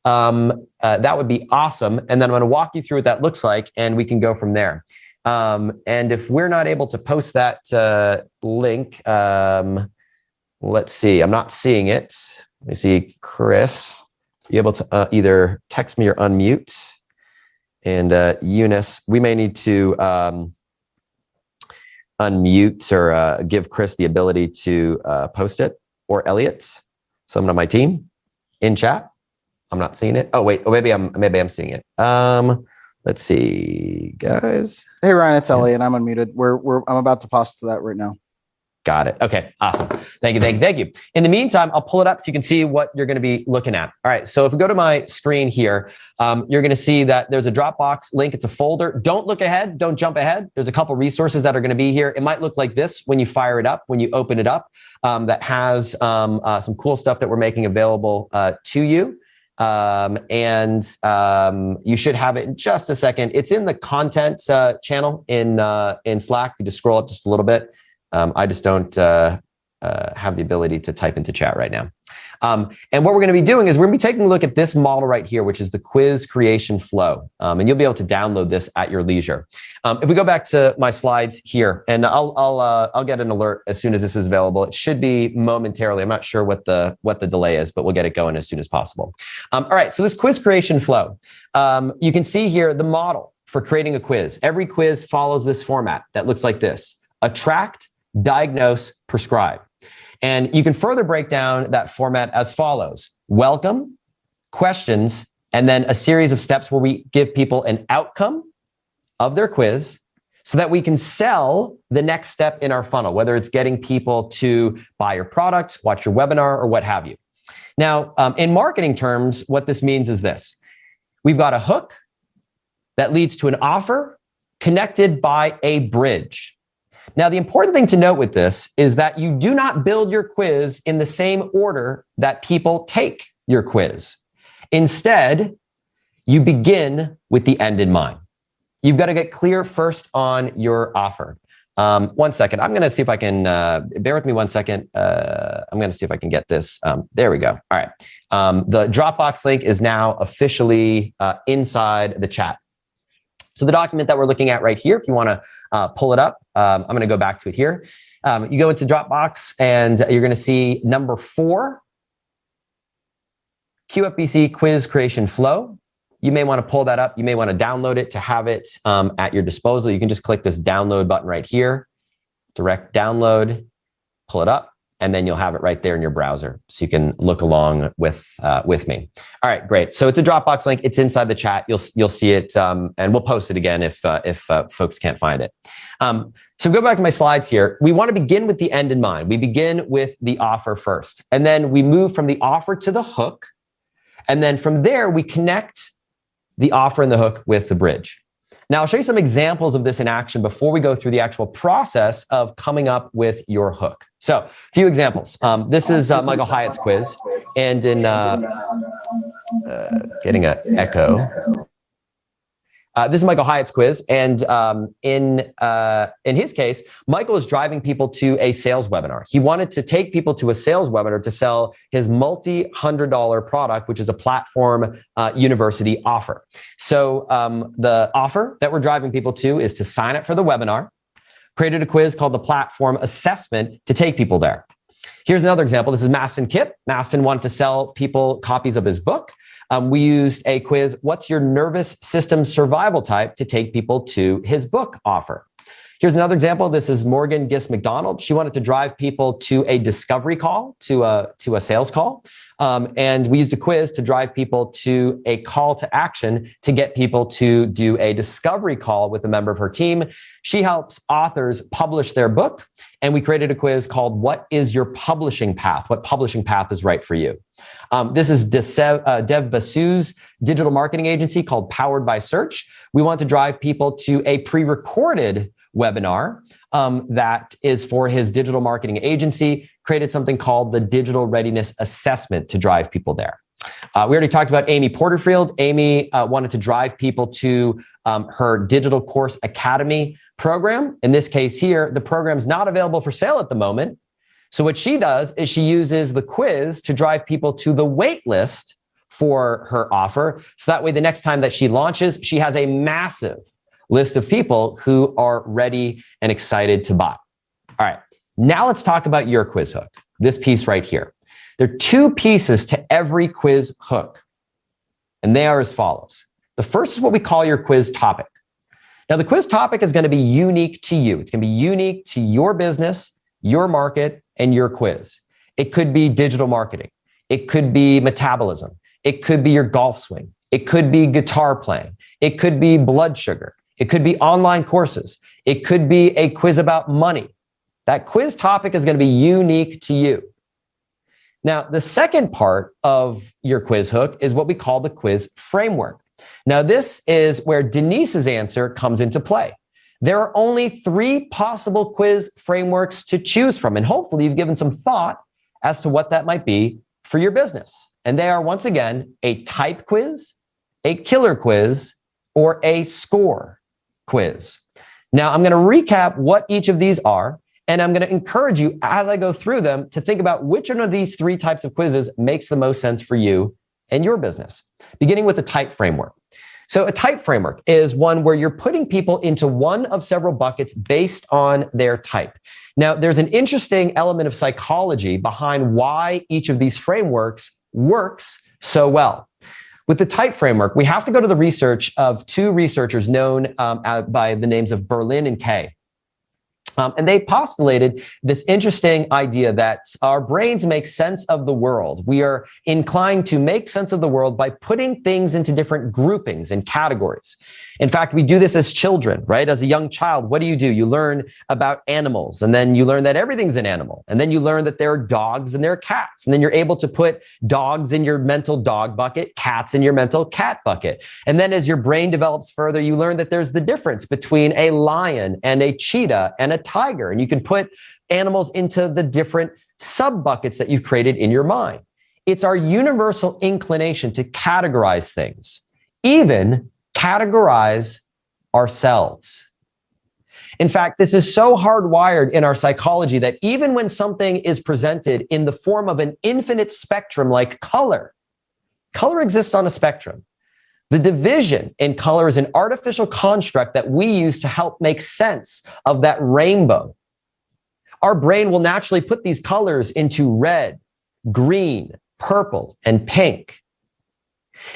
that would be awesome. And then I'm going to walk you through what that looks like, and we can go from there. And if we're not able to post that link, let's see, I'm not seeing it. Let me see, Chris, you able to either text me or unmute? And Eunice, we may need to unmute or give Chris the ability to post it, or Elliot, someone on my team, in chat. I'm not seeing it. Oh, wait. Oh, maybe I'm seeing it. Let's see, guys. Hey, Ryan, it's Elliot. I'm unmuted. I'm about to pause to that right now. Got it. Okay, awesome. Thank you. In the meantime, I'll pull it up so you can see what you're going to be looking at. All right, so if we go to my screen here, you're going to see that there's a Dropbox link. It's a folder. Don't look ahead. Don't jump ahead. There's a couple resources that are going to be here. It might look like this when you fire it up, when you open it up, that has some cool stuff that we're making available to you. You should have it in just a second. It's in the content channel in Slack. You just scroll up just a little bit. I just don't have the ability to type into chat right now. And what we're going to be doing is we're going to be taking a look at this model right here, which is the quiz creation flow. And you'll be able to download this at your leisure. If we go back to my slides here, and I'll get an alert as soon as this is available. It should be momentarily. I'm not sure what the delay is, but we'll get it going as soon as possible. All right, so this quiz creation flow, you can see here the model. for creating a quiz. Every quiz follows this format that looks like this: attract, diagnose, prescribe. And you can further break down that format as follows: welcome, questions, and then a series of steps where we give people an outcome of their quiz so that we can sell the next step in our funnel, whether it's getting people to buy your products, watch your webinar, or what have you. Now, in marketing terms, what this means is this: we've got a hook that leads to an offer connected by a bridge. Now, the important thing to note with this is that you do not build your quiz in the same order that people take your quiz. Instead, you begin with the end in mind. You've got to get clear first on your offer. 1 second. I'm going to see if I can, bear with me 1 second. I'm going to see if I can get this. There we go. All right. The Dropbox link is now officially inside the chat. So the document that we're looking at right here, if you want to pull it up, I'm going to go back to it here. You go into Dropbox and you're going to see number 4, QFBC quiz creation flow. You may want to pull that up. You may want to download it to have it at your disposal. You can just click this download button right here, direct download, pull it up, and then you'll have it right there in your browser. So you can look along with me. All right, great. So it's a Dropbox link. It's inside the chat. You'll see it, and we'll post it again if folks can't find it. So go back to my slides here. We want to begin with the end in mind. We begin with the offer first, and then we move from the offer to the hook. And then from there, we connect the offer and the hook with the bridge. Now, I'll show you some examples of this in action before we go through the actual process of coming up with your hook. So, a few examples. This is Michael Hyatt's quiz, and in getting an echo. This is Michael Hyatt's quiz, and in his case, Michael is driving people to a sales webinar. He wanted to take people to a sales webinar to sell his multi-$100 product, which is a platform university offer. So the offer that we're driving people to is to sign up for the webinar, created a quiz called the platform assessment to take people there. Here's another example. This is Mastin Kip. Mastin wanted to sell people copies of his book. We used a quiz, what's your nervous system survival type, to take people to his book offer. Here's another example. This is Morgan Gist McDonald. She wanted to drive people to a discovery call, to a sales call. And we used a quiz to drive people to a call to action to get people to do a discovery call with a member of her team. She helps authors publish their book. And we created a quiz called What is Your Publishing Path? What publishing path is right for you? This is Dev Basu's digital marketing agency called Powered by Search. We want to drive people to a pre-recorded webinar that is for his digital marketing agency, created something called the Digital Readiness Assessment to drive people there. We already talked about Amy Porterfield. Amy wanted to drive people to her Digital Course Academy program. In this case here, the program's not available for sale at the moment. So what she does is she uses the quiz to drive people to the wait list for her offer. So that way, the next time that she launches, she has a massive list of people who are ready and excited to buy. All right, now let's talk about your quiz hook, this piece right here. There are 2 pieces to every quiz hook, and they are as follows. The first is what we call your quiz topic. Now, the quiz topic is going to be unique to you. It's going to be unique to your business, your market, and your quiz. It could be digital marketing. It could be metabolism. It could be your golf swing. It could be guitar playing. It could be blood sugar. It could be online courses. It could be a quiz about money. That quiz topic is going to be unique to you. Now, the second part of your quiz hook is what we call the quiz framework. Now, this is where Denise's answer comes into play. There are only 3 possible quiz frameworks to choose from, and hopefully you've given some thought as to what that might be for your business. And they are, once again, a type quiz, a killer quiz, or a score quiz. Now, I'm going to recap what each of these are, and I'm going to encourage you as I go through them to think about which one of these 3 types of quizzes makes the most sense for you and your business, beginning with the type framework. So a type framework is one where you're putting people into one of several buckets based on their type. Now, there's an interesting element of psychology behind why each of these frameworks works so well. With the type framework, we have to go to the research of two researchers known by the names of Berlin and Kay. And they postulated this interesting idea that our brains make sense of the world. We are inclined to make sense of the world by putting things into different groupings and categories. In fact, we do this as children, right? As a young child, what do? You learn about animals, and then you learn that everything's an animal. And then you learn that there are dogs and there are cats. And then you're able to put dogs in your mental dog bucket, cats in your mental cat bucket. And then as your brain develops further, you learn that there's the difference between a lion and a cheetah and a tiger. And you can put animals into the different sub buckets that you've created in your mind. It's our universal inclination to categorize things, even categorize ourselves. In fact, this is so hardwired in our psychology that even when something is presented in the form of an infinite spectrum like color exists on a spectrum. The division in color is an artificial construct that we use to help make sense of that rainbow. Our brain will naturally put these colors into red, green, purple, and pink.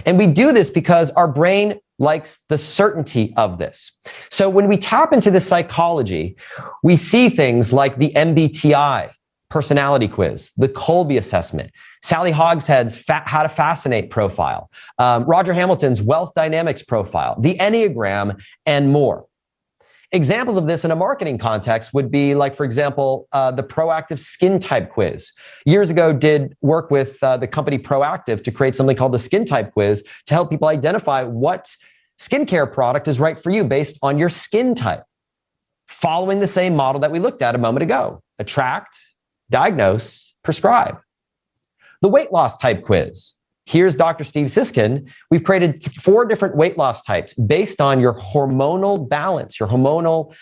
And we do this because our brain likes the certainty of this. So when we tap into this psychology, we see things like the MBTI personality quiz, the Kolbe assessment, Sally Hogshead's How to Fascinate profile, Roger Hamilton's Wealth Dynamics profile, the Enneagram, and more. Examples of this in a marketing context would be like, for example, the Proactive Skin Type Quiz. Years ago, did work with the company Proactive to create something called the Skin Type Quiz to help people identify what skincare product is right for you based on your skin type. Following the same model that we looked at a moment ago: attract, diagnose, prescribe. The Weight Loss Type Quiz. Here's Dr. Steve Siskin. We've created 4 different weight loss types based on your hormonal balance, your hormonal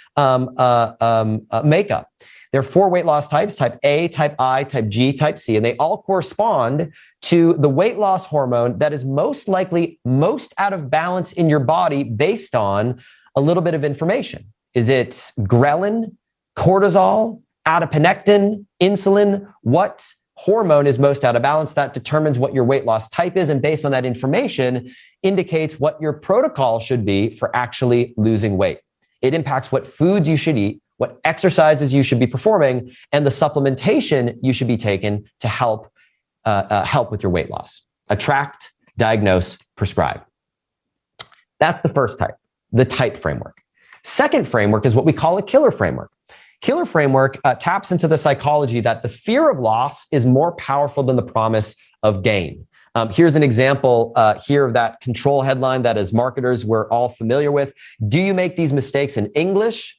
makeup. There are 4 weight loss types: type A, type I, type G, type C, and they all correspond to the weight loss hormone that is most likely most out of balance in your body based on a little bit of information. Is it ghrelin, cortisol, adiponectin, insulin? What hormone is most out of balance? That determines what your weight loss type is, and based on that information, indicates what your protocol should be for actually losing weight. It impacts what foods you should eat, what exercises you should be performing, and the supplementation you should be taking to help with your weight loss. Attract, diagnose, prescribe. That's the first type, the type framework. Second framework is what we call a killer framework. Killer framework taps into the psychology that the fear of loss is more powerful than the promise of gain. Here's an example here of that control headline that as marketers we're all familiar with. Do you make these mistakes in English?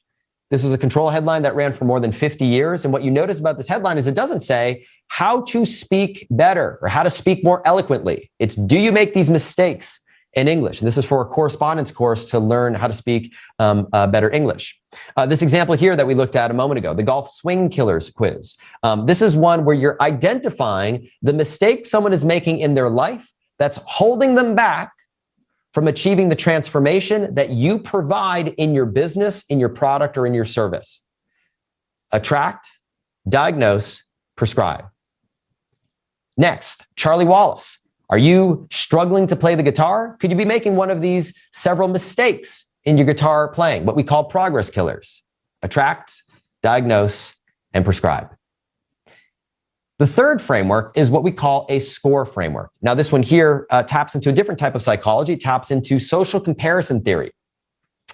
This is a control headline that ran for more than 50 years. And what you notice about this headline is it doesn't say how to speak better or how to speak more eloquently. It's, do you make these mistakes in English? And this is for a correspondence course to learn how to speak better English. This example here that we looked at a moment ago, the Golf Swing Killers quiz. This is one where you're identifying the mistake someone is making in their life that's holding them back from achieving the transformation that you provide in your business, in your product, or in your service. Attract, diagnose, prescribe. Next, Charlie Wallace. Are you struggling to play the guitar? Could you be making one of these several mistakes in your guitar playing, what we call progress killers? Attract, diagnose, and prescribe. The third framework is what we call a score framework. Now, this one here taps into a different type of psychology, taps into social comparison theory.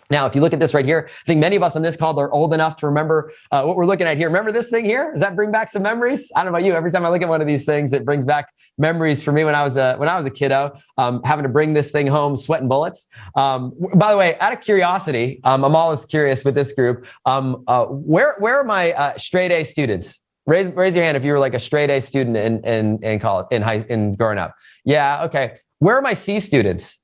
Now, if you look at this right here, I think many of us on this call are old enough to remember what we're looking at here. Remember this thing here? Does that bring back some memories? I don't know about you. Every time I look at one of these things, it brings back memories for me when I was a kiddo, having to bring this thing home, sweating bullets. By the way, out of curiosity, I'm always curious with this group. Where are my straight A students? Raise your hand if you were like a straight A student in college, in growing up. Yeah, okay. Where are my C students?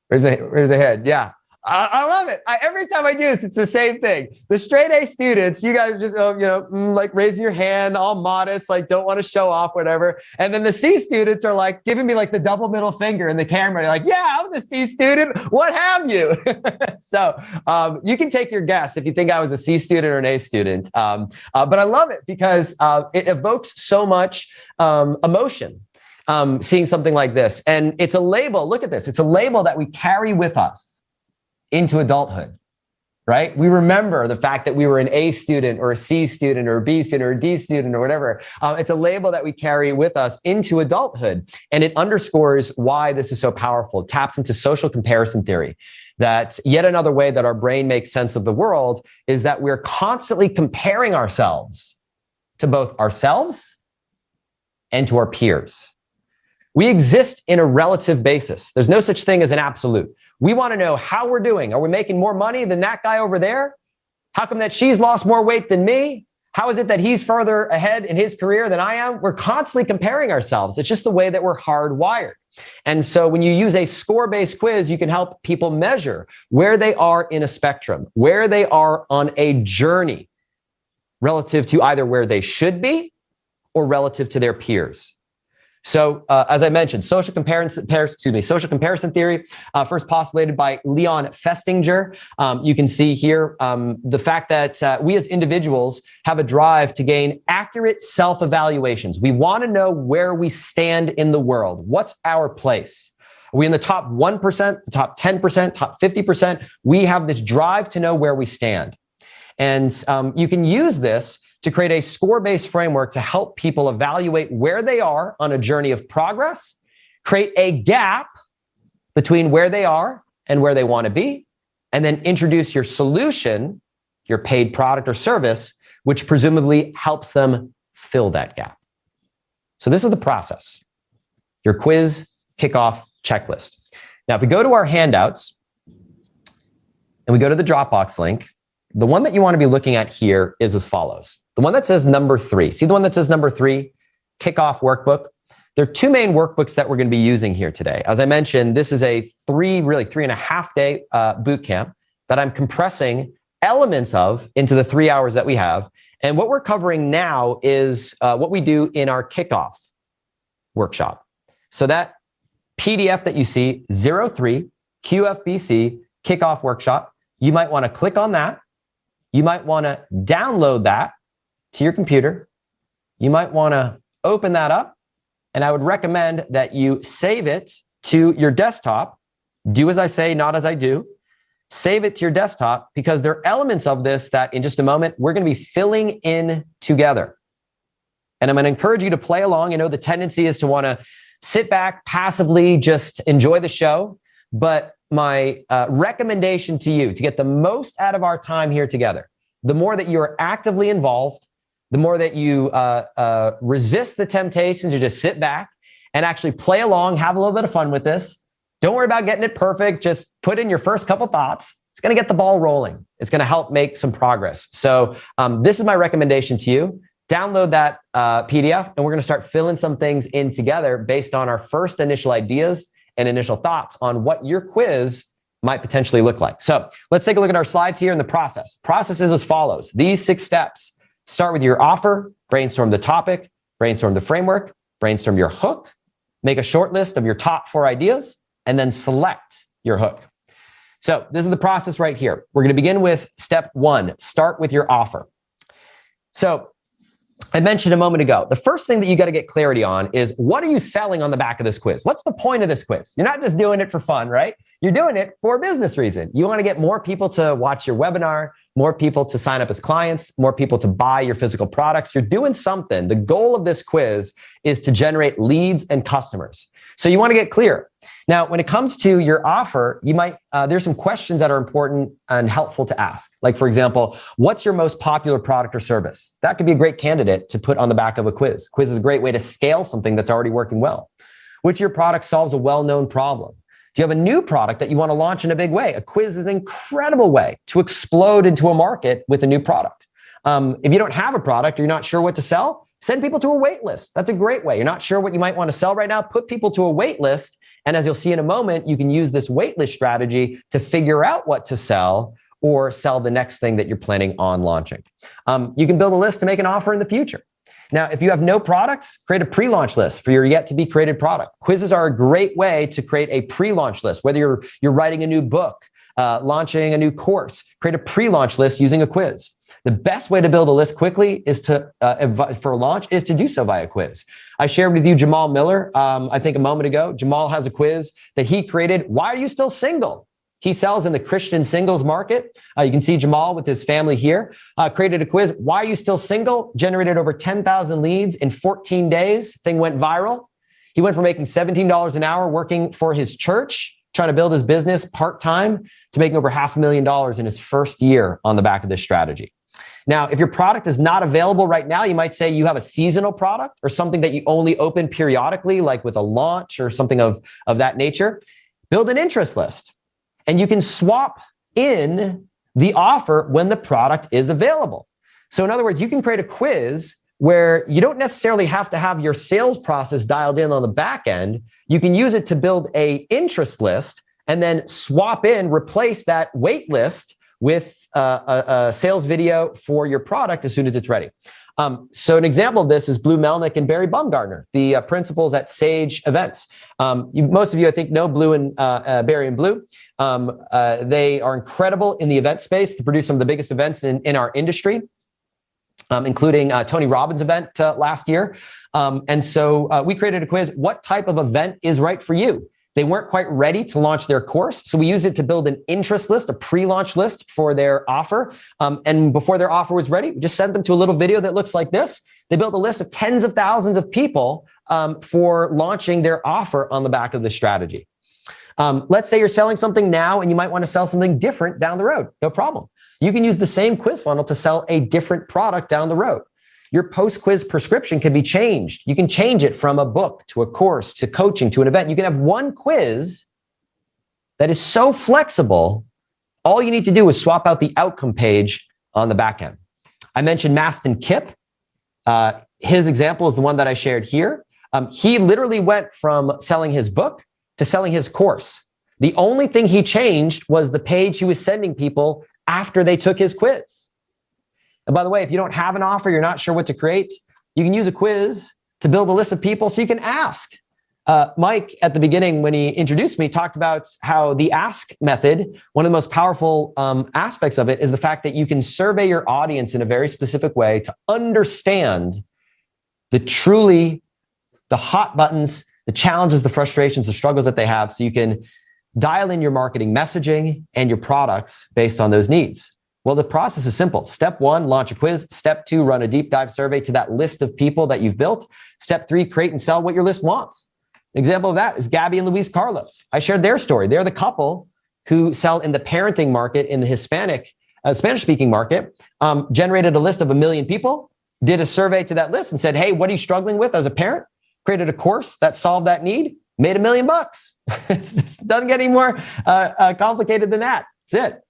Raise their hand. Yeah. I love it. Every time I do this, it's the same thing. The straight A students, you guys just, like raising your hand, all modest, like don't want to show off, whatever. And then the C students are like giving me like the double middle finger in the camera. They're like, yeah, I was a C student. What have you? So you can take your guess if you think I was a C student or an A student. But I love it because it evokes so much emotion. seeing something like this. And it's a label, look at this, it's a label that we carry with us into adulthood, right? We remember the fact that we were an A student or a C student or a B student or a D student or whatever. It's a label that we carry with us into adulthood. And it underscores why this is so powerful. It taps into social comparison theory. That yet another way that our brain makes sense of the world is that we're constantly comparing ourselves to both ourselves and to our peers. We exist in a relative basis. There's no such thing as an absolute. We want to know how we're doing. Are we making more money than that guy over there? How come that she's lost more weight than me? How is it that he's further ahead in his career than I am? We're constantly comparing ourselves. It's just the way that we're hardwired. And so when you use a score-based quiz, you can help people measure where they are in a spectrum, where they are on a journey relative to either where they should be or relative to their peers. So as I mentioned, social comparison theory, first postulated by Leon Festinger. You can see here the fact that we as individuals have a drive to gain accurate self-evaluations. We want to know where we stand in the world. What's our place? Are we in the top 1%, the top 10%, top 50%? We have this drive to know where we stand. And you can use this to create a score-based framework to help people evaluate where they are on a journey of progress, create a gap between where they are and where they want to be, and then introduce your solution, your paid product or service, which presumably helps them fill that gap. So this is the process, your quiz kickoff checklist. Now, if we go to our handouts and we go to the Dropbox link, the one that you want to be looking at here is as follows. The one that says number 3. See the one that says number 3? Kickoff workbook. There are two main workbooks that we're going to be using here today. As I mentioned, this is a 3.5 day boot camp that I'm compressing elements of into the 3 hours that we have. And what we're covering now is what we do in our kickoff workshop. So that PDF that you see, 03 QFBC kickoff workshop, you might want to click on that. You might want to download that to your computer. You might want to open that up, and I would recommend that you save it to your desktop. Do as I say, not as I do. Save it to your desktop because there are elements of this that in just a moment, we're going to be filling in together. And I'm going to encourage you to play along. I know the tendency is to want to sit back passively, just enjoy the show. But my recommendation to you to get the most out of our time here together, the more that you are actively involved, the more that you resist the temptation to just sit back and actually play along, have a little bit of fun with this. Don't worry about getting it perfect. Just put in your first couple thoughts. It's going to get the ball rolling. It's going to help make some progress. So this is my recommendation to you. Download that PDF, and we're going to start filling some things in together based on our first initial ideas and initial thoughts on what your quiz might potentially look like. So let's take a look at our slides here in the process. Process is as follows. These 6 steps. Start with your offer, brainstorm the topic, brainstorm the framework, brainstorm your hook, make a short list of your top 4 ideas, and then select your hook. So this is the process right here. We're going to begin with step 1, start with your offer. So I mentioned a moment ago, the first thing that you got to get clarity on is what are you selling on the back of this quiz? What's the point of this quiz? You're not just doing it for fun, right? You're doing it for a business reason. You want to get more people to watch your webinar, more people to sign up as clients, more people to buy your physical products. You're doing something. The goal of this quiz is to generate leads and customers. So you want to get clear. Now, when it comes to your offer, you might, there's some questions that are important and helpful to ask. Like, for example, what's your most popular product or service? That could be a great candidate to put on the back of a quiz. Quiz is a great way to scale something that's already working well. Which of your products solves a well-known problem? Do you have a new product that you want to launch in a big way? A quiz is an incredible way to explode into a market with a new product. If you don't have a product or you're not sure what to sell, send people to a wait list. That's a great way. You're not sure what you might want to sell right now, put people to a wait list. And as you'll see in a moment, you can use this wait list strategy to figure out what to sell or sell the next thing that you're planning on launching. You can build a list to make an offer in the future. Now, if you have no product, create a pre-launch list for your yet to be created product. Quizzes are a great way to create a pre-launch list. Whether you're writing a new book, launching a new course, create a pre-launch list using a quiz. The best way to build a list quickly is to, for a launch, is to do so via quiz. I shared with you Jamal Miller, I think a moment ago. Jamal has a quiz that he created. Why are you still single? He sells in the Christian singles market. You can see Jamal with his family here, created a quiz. Why are you still single? Generated over 10,000 leads in 14 days. Thing went viral. He went from making $17 an hour working for his church, trying to build his business part-time, to making over $500,000 in his first year on the back of this strategy. Now, if your product is not available right now, you might say you have a seasonal product or something that you only open periodically, like with a launch or something of that nature. Build an interest list, and you can swap in the offer when the product is available. So in other words, you can create a quiz where you don't necessarily have to have your sales process dialed in on the back end. You can use it to build a interest list and then swap in, replace that wait list with a sales video for your product as soon as it's ready. So an example of this is Blue Melnick and Barry Bumgarner, the principals at Sage Events. Most of you, I think, know Blue and Barry and Blue. They are incredible in the event space to produce some of the biggest events in our industry, including Tony Robbins' event last year. And so we created a quiz. What type of event is right for you? They weren't quite ready to launch their course, so we used it to build an interest list, a pre-launch list for their offer. And before their offer was ready, we just sent them to a little video that looks like this. They built a list of tens of thousands of people for launching their offer on the back of this strategy. Let's say you're selling something now and you might want to sell something different down the road. No problem. You can use the same quiz funnel to sell a different product down the road. Your post-quiz prescription can be changed. You can change it from a book to a course to coaching to an event. You can have one quiz that is so flexible. All you need to do is swap out the outcome page on the back end. I mentioned Maston Kipp. His example is the one that I shared here. He literally went from selling his book to selling his course. The only thing he changed was the page he was sending people after they took his quiz. And by the way, if you don't have an offer, you're not sure what to create, you can use a quiz to build a list of people so you can ask. Mike, at the beginning, when he introduced me, talked about how the ask method, one of the most powerful aspects of it is the fact that you can survey your audience in a very specific way to understand the hot buttons, the challenges, the frustrations, the struggles that they have, so you can dial in your marketing messaging and your products based on those needs. Well, the process is simple. Step 1, launch a quiz. Step 2, run a deep dive survey to that list of people that you've built. Step 3, create and sell what your list wants. An example of that is Gabby and Luis Carlos. I shared their story. They're the couple who sell in the parenting market in the Spanish-speaking market, generated a list of 1 million people, did a survey to that list and said, hey, what are you struggling with as a parent? Created a course that solved that need, made $1 million. It doesn't get any more complicated than that. That's it.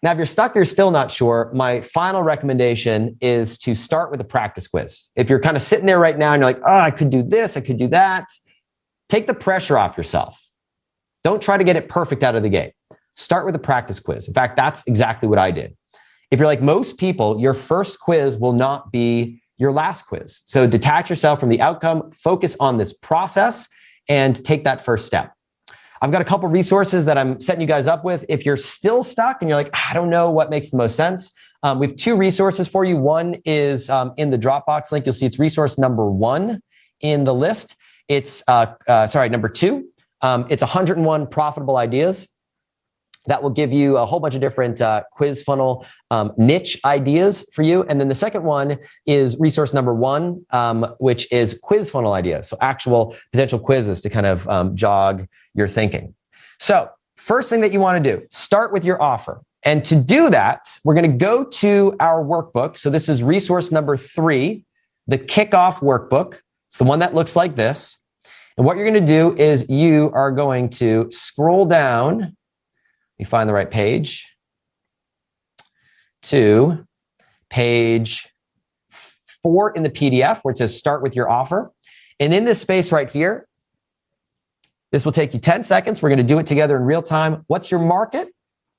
Now, if you're stuck, you're still not sure, my final recommendation is to start with a practice quiz. If you're kind of sitting there right now and you're like, oh, I could do this, I could do that, take the pressure off yourself. Don't try to get it perfect out of the gate. Start with a practice quiz. In fact, that's exactly what I did. If you're like most people, your first quiz will not be your last quiz. So detach yourself from the outcome, focus on this process, and take that first step. I've got a couple resources that I'm setting you guys up with. If you're still stuck and you're like, I don't know what makes the most sense, we have 2 resources for you. One is in the Dropbox link. You'll see it's resource number 1 in the list. It's, number 2. It's 101 profitable ideas. That will give you a whole bunch of different quiz funnel niche ideas for you. And then the second one is resource number 1, which is quiz funnel ideas. So actual potential quizzes to kind of jog your thinking. So first thing that you want to do, start with your offer. And to do that, we're going to go to our workbook. So this is resource number 3, the kickoff workbook. It's the one that looks like this. And what you're going to do is you are going to scroll down. You find the right page to page 4 in the PDF where it says start with your offer. And in this space right here, this will take you 10 seconds. We're going to do it together in real time. What's your market?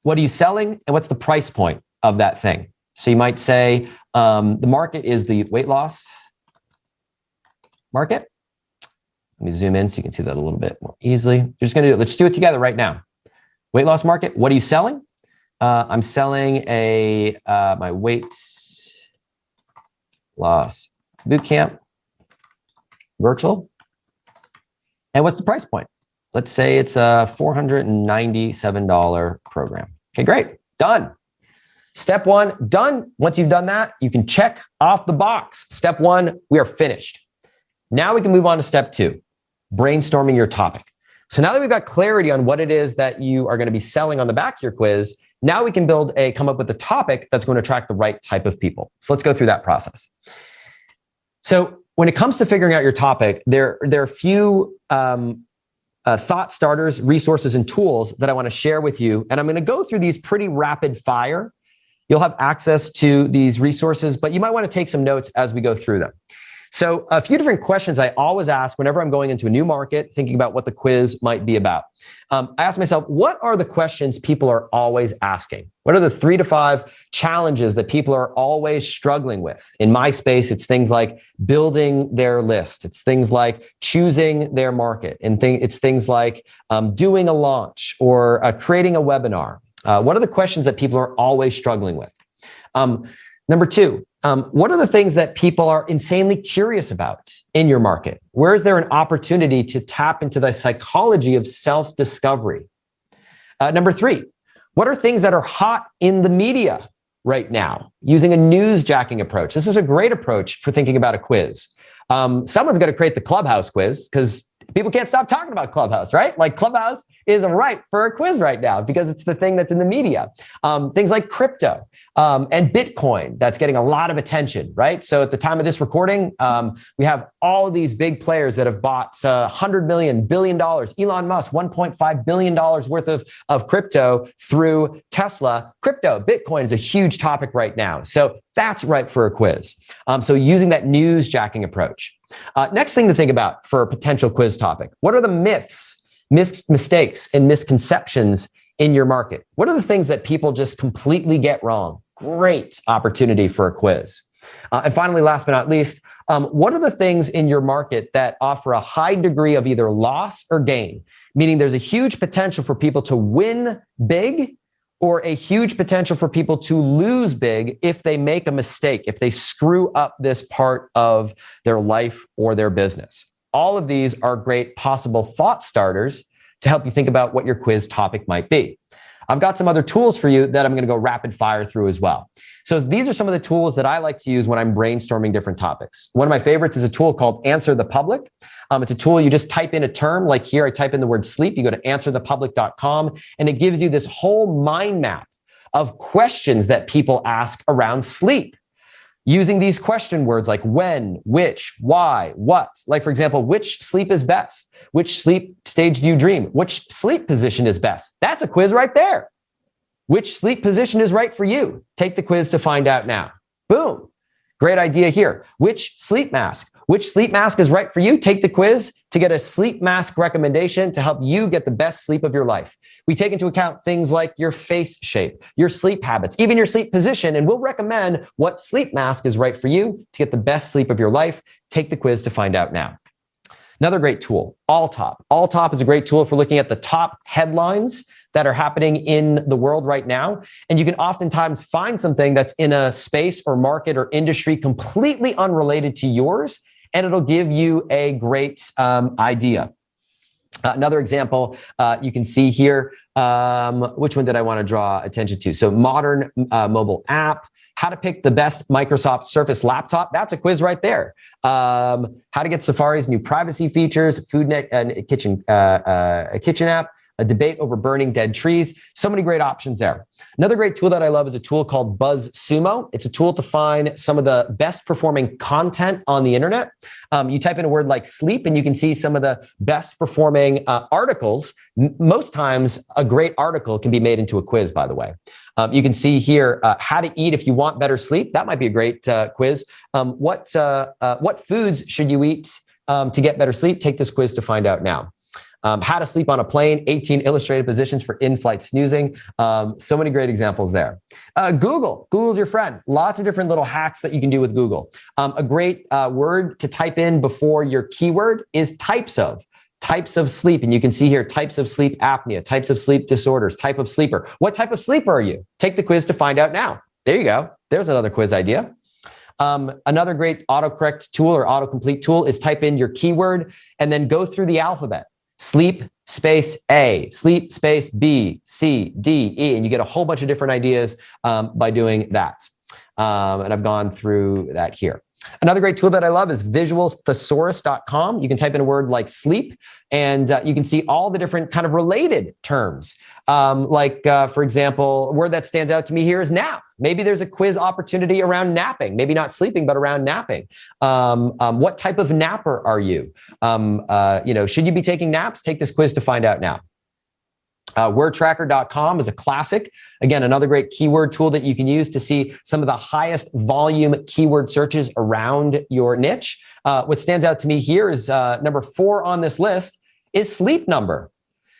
What are you selling? And what's the price point of that thing? So you might say the market is the weight loss market. Let me zoom in so you can see that a little bit more easily. You're just going to do it. Let's do it together right now. Weight loss market, what are you selling? I'm selling my weight loss bootcamp virtual. And what's the price point? Let's say it's a $497 program. Okay, great. Done. Step one, done. Once you've done that, you can check off the box. Step one, we are finished. Now we can move on to step two, brainstorming your topic. So now that we've got clarity on what it is that you are going to be selling on the back of your quiz, now we can come up with a topic that's going to attract the right type of people. So let's go through that process. So when it comes to figuring out your topic, there are a few thought starters, resources, and tools that I want to share with you. And I'm going to go through these pretty rapid fire. You'll have access to these resources, but you might want to take some notes as we go through them. So a few different questions I always ask whenever I'm going into a new market, thinking about what the quiz might be about. I ask myself, what are the questions people are always asking? What are the 3 to 5 challenges that people are always struggling with? In my space, it's things like building their list. It's things like choosing their market. And it's things like doing a launch or creating a webinar. What are the questions that people are always struggling with? Number 2, what are the things that people are insanely curious about in your market? Where is there an opportunity to tap into the psychology of self-discovery? Number 3, what are things that are hot in the media right now using a newsjacking approach? This is a great approach for thinking about a quiz. Someone's going to create the Clubhouse quiz because people can't stop talking about Clubhouse, right? Like Clubhouse is ripe for a quiz right now because it's the thing that's in the media. Things like crypto and Bitcoin, that's getting a lot of attention, right? So at the time of this recording, we have all of these big players that have bought $100 million, $1 billion, Elon Musk, $1.5 billion worth of crypto through Tesla. Crypto, Bitcoin is a huge topic right now. So that's ripe for a quiz. So using that newsjacking approach. Next thing to think about for a potential quiz topic. What are the myths, mistakes, and misconceptions in your market? What are the things that people just completely get wrong? Great opportunity for a quiz. And finally, last but not least, what are the things in your market that offer a high degree of either loss or gain? Meaning there's a huge potential for people to win big or a huge potential for people to lose big if they make a mistake, if they screw up this part of their life or their business. All of these are great possible thought starters to help you think about what your quiz topic might be. I've got some other tools for you that I'm going to go rapid fire through as well. So these are some of the tools that I like to use when I'm brainstorming different topics. One of my favorites is a tool called Answer the Public. It's a tool you just type in a term, like here I type in the word sleep, you go to answerthepublic.com, and it gives you this whole mind map of questions that people ask around sleep. Using these question words like when, which, why, what. Like for example, which sleep is best? Which sleep stage do you dream? Which sleep position is best? That's a quiz right there. Which sleep position is right for you? Take the quiz to find out now. Boom. Great idea here. Which sleep mask? Which sleep mask is right for you? Take the quiz to get a sleep mask recommendation to help you get the best sleep of your life. We take into account things like your face shape, your sleep habits, even your sleep position, and we'll recommend what sleep mask is right for you to get the best sleep of your life. Take the quiz to find out now. Another great tool, AllTop. AllTop is a great tool for looking at the top headlines that are happening in the world right now. And you can oftentimes find something that's in a space or market or industry completely unrelated to yours, and it'll give you a great idea. Another example you can see here, which one did I want to draw attention to? So modern mobile app, how to pick the best Microsoft Surface laptop. That's a quiz right there. How to get Safari's new privacy features, food and kitchen app, a debate over burning dead trees. So many great options there. Another great tool that I love is a tool called BuzzSumo. It's a tool to find some of the best performing content on the internet. You type in a word like sleep and you can see some of the best performing articles. Most times a great article can be made into a quiz, by the way. You can see here how to eat if you want better sleep. That might be a great quiz. What foods should you eat to get better sleep? Take this quiz to find out now. How to sleep on a plane, 18 illustrated positions for in-flight snoozing. So many great examples there. Google's your friend. Lots of different little hacks that you can do with Google. A great word to type in before your keyword is types of. types of sleep. And you can see here, types of sleep apnea, types of sleep disorders, type of sleeper. What type of sleeper are you? Take the quiz to find out now. There you go. There's another quiz idea. Another great autocorrect tool or autocomplete tool is type in your keyword and then go through the alphabet. Sleep space A, sleep space B, C, D, E, and you get a whole bunch of different ideas by doing that. And I've gone through that here. Another great tool that I love is visualthesaurus.com. You can type in a word like sleep, and you can see all the different kind of related terms. For example, a word that stands out to me here is nap. Maybe there's a quiz opportunity around napping, maybe not sleeping, but around napping. What type of napper are you? Should you be taking naps? Take this quiz to find out now. Wordtracker.com is a classic. Again, another great keyword tool that you can use to see some of the highest volume keyword searches around your niche. What stands out to me here is number 4 on this list is Sleep Number.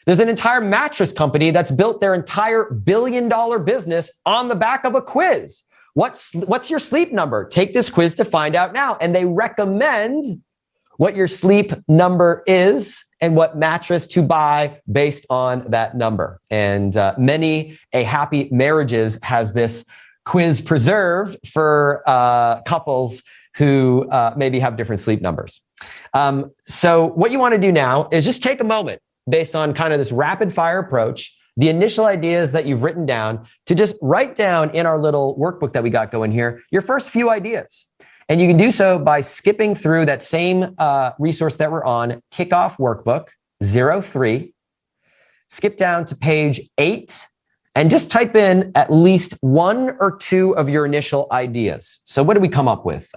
There's an entire mattress company that's built their entire billion-dollar business on the back of a quiz. What's your sleep number? Take this quiz to find out now. And they recommend what your sleep number is and what mattress to buy based on that number. And many a happy marriages has this quiz preserved for couples who maybe have different sleep numbers. So what you want to do now is just take a moment based on kind of this rapid fire approach, the initial ideas that you've written down, to just write down in our little workbook that we got going here, your first few ideas. And you can do so by skipping through that same resource that we're on, Kickoff Workbook 03, skip down to page 8, and just type in at least 1 or 2 of your initial ideas. So what do we come up with?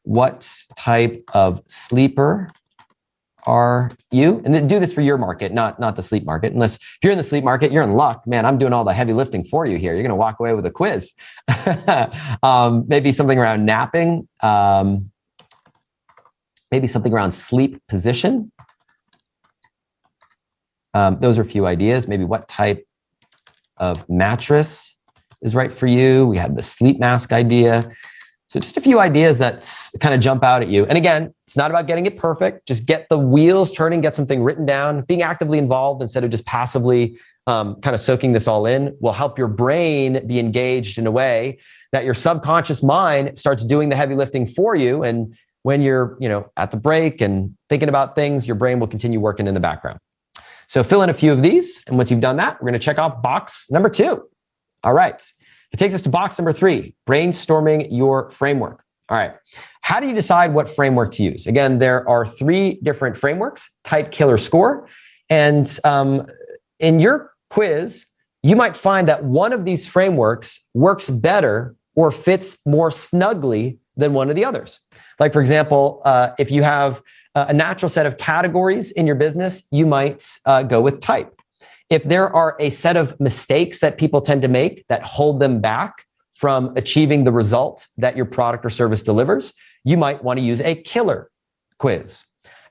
What type of sleeper are you? And then do this for your market, not the sleep market. Unless if you're in the sleep market, you're in luck. Man, I'm doing all the heavy lifting for you here. You're going to walk away with a quiz. Maybe something around napping. Maybe something around sleep position. Those are a few ideas. Maybe what type of mattress is right for you. We had the sleep mask idea. So just a few ideas that kind of jump out at you. And again, it's not about getting it perfect. Just get the wheels turning, get something written down. Being actively involved instead of just passively kind of soaking this all in will help your brain be engaged in a way that your subconscious mind starts doing the heavy lifting for you. And when you're at the break and thinking about things, your brain will continue working in the background. So fill in a few of these. And once you've done that, we're going to check off box number 2. All right. It takes us to box number 3, brainstorming your framework. All right. How do you decide what framework to use? Again, there are 3 different frameworks: type, killer, score. And in your quiz, you might find that one of these frameworks works better or fits more snugly than one of the others. Like, for example, if you have a natural set of categories in your business, you might go with type. If there are a set of mistakes that people tend to make that hold them back from achieving the result that your product or service delivers, you might want to use a killer quiz.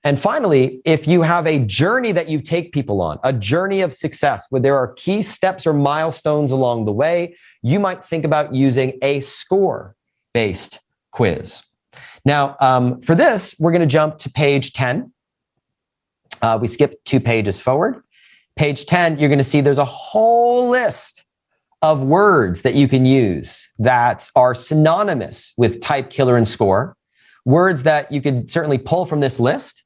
And finally, if you have a journey that you take people on, a journey of success where there are key steps or milestones along the way, you might think about using a score-based quiz. Now, for this, we're going to jump to page 10. We skip 2 pages forward. Page 10, you're going to see there's a whole list of words that you can use that are synonymous with type, killer, and score. Words that you could certainly pull from this list,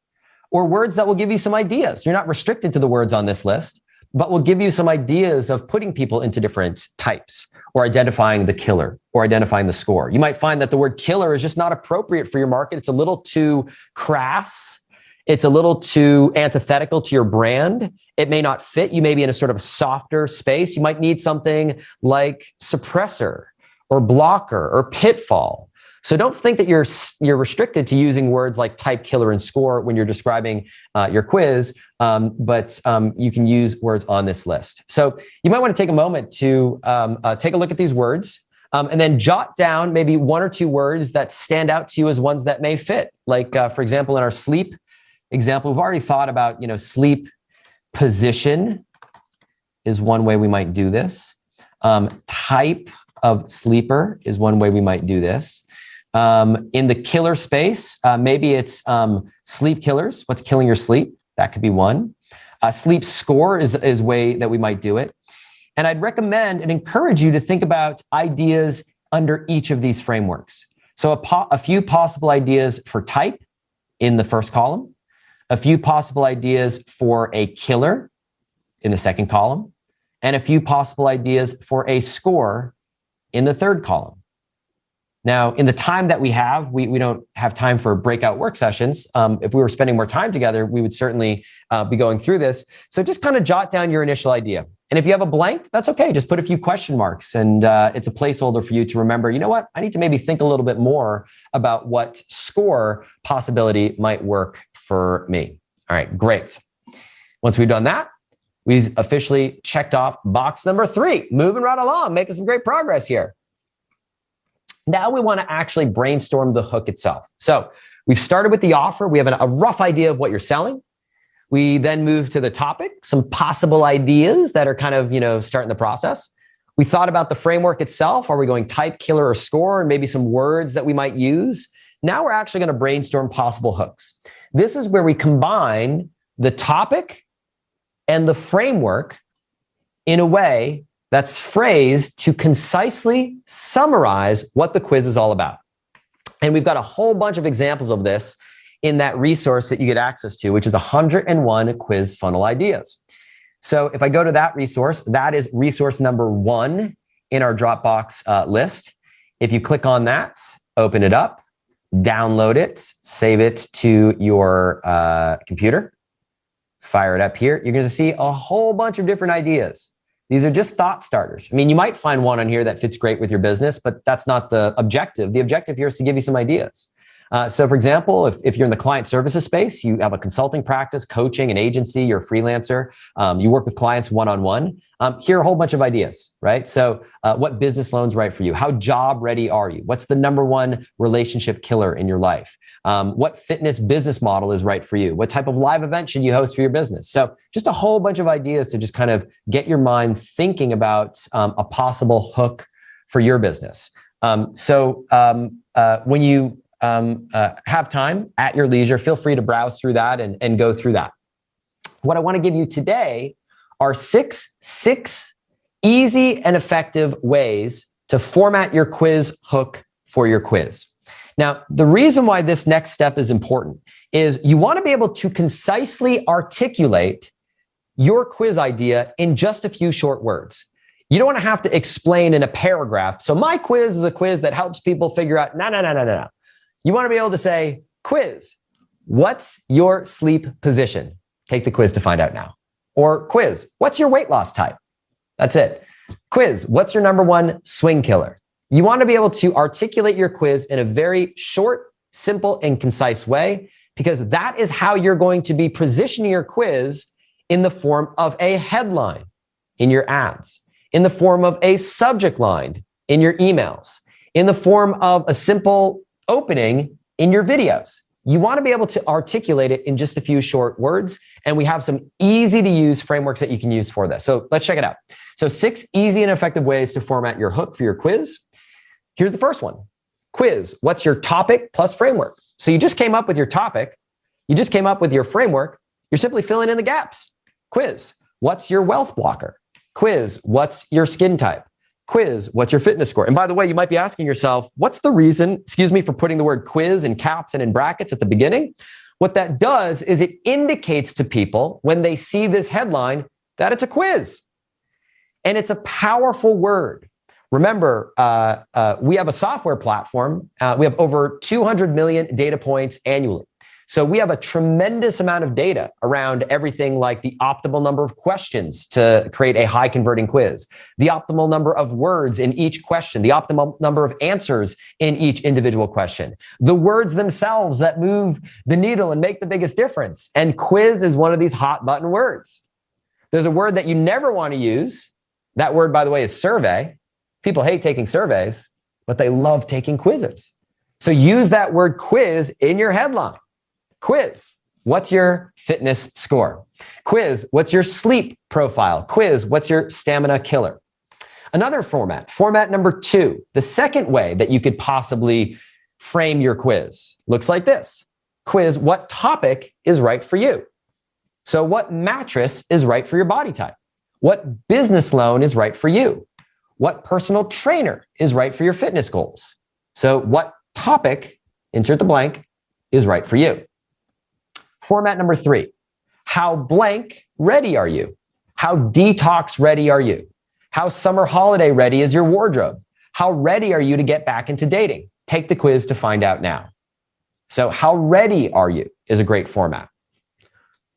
or words that will give you some ideas. You're not restricted to the words on this list, but will give you some ideas of putting people into different types, or identifying the killer, or identifying the score. You might find that the word killer is just not appropriate for your market. It's a little too crass. It's a little too antithetical to your brand. It may not fit. You may be in a sort of softer space. You might need something like suppressor or blocker or pitfall. So don't think that you're restricted to using words like type, killer, and score when you're describing your quiz, but you can use words on this list. So you might want to take a moment to take a look at these words and then jot down maybe 1 or 2 words that stand out to you as ones that may fit. Like, for example, in our sleep example, we've already thought about, sleep position is one way we might do this. Type of sleeper is one way we might do this. In the killer space, maybe it's sleep killers. What's killing your sleep? That could be one. Sleep score is way that we might do it. And I'd recommend and encourage you to think about ideas under each of these frameworks. So a few possible ideas for type in the first column, a few possible ideas for a killer in the second column, and a few possible ideas for a score in the third column. Now, in the time that we have, we don't have time for breakout work sessions. If we were spending more time together, we would certainly be going through this. So just kind of jot down your initial idea. And if you have a blank, that's okay. Just put a few question marks, and it's a placeholder for you to remember, you know what? I need to maybe think a little bit more about what score possibility might work for me. All right, great. Once we've done that, we officially checked off box number 3, moving right along, making some great progress here. Now we want to actually brainstorm the hook itself. So we've started with the offer. We have a rough idea of what you're selling. We then move to the topic, some possible ideas that are kind of, starting the process. We thought about the framework itself. Are we going type, killer, or score, and maybe some words that we might use? Now we're actually going to brainstorm possible hooks. This is where we combine the topic and the framework in a way that's phrased to concisely summarize what the quiz is all about. And we've got a whole bunch of examples of this in that resource that you get access to, which is 101 quiz funnel ideas. So if I go to that resource, that is resource number 1 in our Dropbox list. If you click on that, open it up, download it, save it to your computer, fire it up here, you're going to see a whole bunch of different ideas. These are just thought starters. I mean, you might find one on here that fits great with your business, but that's not the objective. The objective here is to give you some ideas. So for example, if you're in the client services space, you have a consulting practice, coaching, an agency, you're a freelancer, you work with clients one-on-one, here are a whole bunch of ideas, right? So what business loans right for you? How job ready are you? What's the number 1 relationship killer in your life? What fitness business model is right for you? What type of live event should you host for your business? So just a whole bunch of ideas to just kind of get your mind thinking about a possible hook for your business. When you have time at your leisure, feel free to browse through that and go through that. What I want to give you today are six easy and effective ways to format your quiz hook for your quiz. Now, the reason why this next step is important is you want to be able to concisely articulate your quiz idea in just a few short words. You don't want to have to explain in a paragraph. So my quiz is a quiz that helps people figure out, no. You want to be able to say, quiz, what's your sleep position? Take the quiz to find out now. Or quiz, what's your weight loss type? That's it. Quiz, what's your number 1 swing killer? You want to be able to articulate your quiz in a very short, simple, and concise way, because that is how you're going to be positioning your quiz in the form of a headline in your ads, in the form of a subject line in your emails, in the form of a simple opening in your videos. You want to be able to articulate it in just a few short words, and we have some easy to use frameworks that you can use for this. So let's check it out. So 6 easy and effective ways to format your hook for your quiz. Here's the first one. Quiz, what's your topic plus framework? So you just came up with your topic, you just came up with your framework, you're simply filling in the gaps. Quiz, what's your wealth blocker? Quiz, what's your skin type? Quiz, what's your fitness score? And by the way, you might be asking yourself, what's the reason, excuse me for putting the word quiz in caps and in brackets at the beginning? What that does is it indicates to people when they see this headline that it's a quiz. And it's a powerful word. Remember, we have a software platform. We have over 200 million data points annually. So we have a tremendous amount of data around everything like the optimal number of questions to create a high converting quiz, the optimal number of words in each question, the optimal number of answers in each individual question, the words themselves that move the needle and make the biggest difference. And quiz is one of these hot button words. There's a word that you never want to use. That word, by the way, is survey. People hate taking surveys, but they love taking quizzes. So use that word quiz in your headline. Quiz, what's your fitness score? Quiz, what's your sleep profile? Quiz, what's your stamina killer? Another format number 2, the second way that you could possibly frame your quiz looks like this. Quiz, what topic is right for you? So what mattress is right for your body type? What business loan is right for you? What personal trainer is right for your fitness goals? So what topic, insert the blank, is right for you? Format number 3, how blank ready are you? How detox ready are you? How summer holiday ready is your wardrobe? How ready are you to get back into dating? Take the quiz to find out now. So how ready are you is a great format.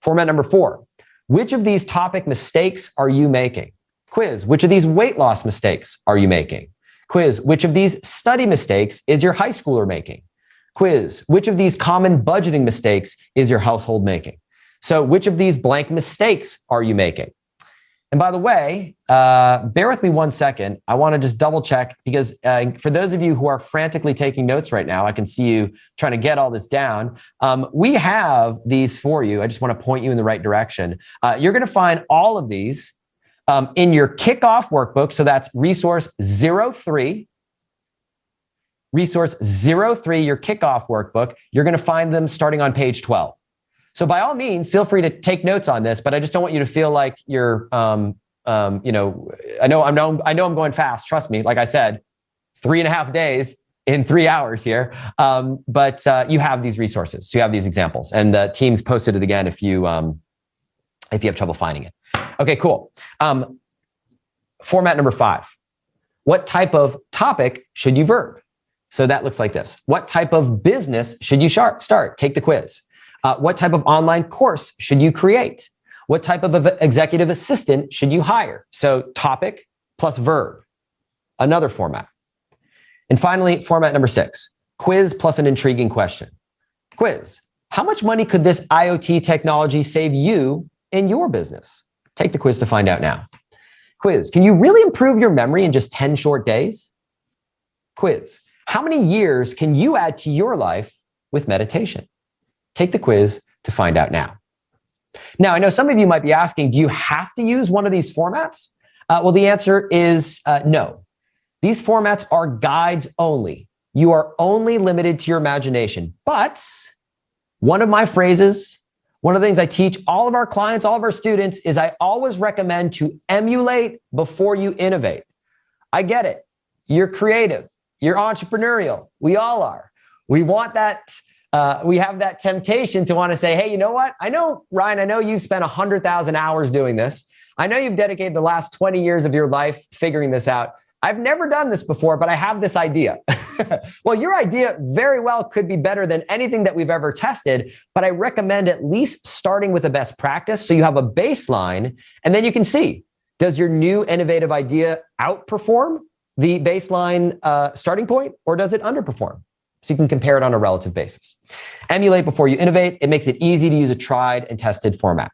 Format number 4, which of these topic mistakes are you making? Quiz, which of these weight loss mistakes are you making? Quiz, which of these study mistakes is your high schooler making? Quiz, which of these common budgeting mistakes is your household making? So which of these blank mistakes are you making? And by the way, bear with me 1 second. I want to just double check because for those of you who are frantically taking notes right now, I can see you trying to get all this down. We have these for you. I just want to point you in the right direction. You're going to find all of these in your kickoff workbook. So that's resource 03. Resource 03, your kickoff workbook. You're going to find them starting on page 12. So by all means, feel free to take notes on this, but I just don't want you to feel like you're, I know I'm going fast. Trust me. Like I said, 3.5 days in 3 hours here. But you have these resources. So you have these examples, and the team's posted it again if you have trouble finding it. Okay, cool. Format number 5. What type of topic should you verb? So that looks like this. What type of business should you start? Take the quiz. What type of online course should you create? What type of executive assistant should you hire? So topic plus verb, another format. And finally, format number 6, quiz plus an intriguing question. Quiz, how much money could this IoT technology save you in your business? Take the quiz to find out now. Quiz, can you really improve your memory in just 10 short days? Quiz, how many years can you add to your life with meditation? Take the quiz to find out now. Now, I know some of you might be asking, do you have to use one of these formats? Well, the answer is no. These formats are guides only. You are only limited to your imagination. But one of my phrases, one of the things I teach all of our clients, all of our students, is I always recommend to emulate before you innovate. I get it. You're creative. You're entrepreneurial. We all are. We want that. We have that temptation to want to say, hey, you know what? I know, Ryan, I know you've spent 100,000 hours doing this. I know you've dedicated the last 20 years of your life figuring this out. I've never done this before, but I have this idea. Well, your idea very well could be better than anything that we've ever tested, but I recommend at least starting with a best practice so you have a baseline, and then you can see, does your new innovative idea outperform the baseline starting point, or does it underperform? So you can compare it on a relative basis. Emulate before you innovate. It makes it easy to use a tried and tested format.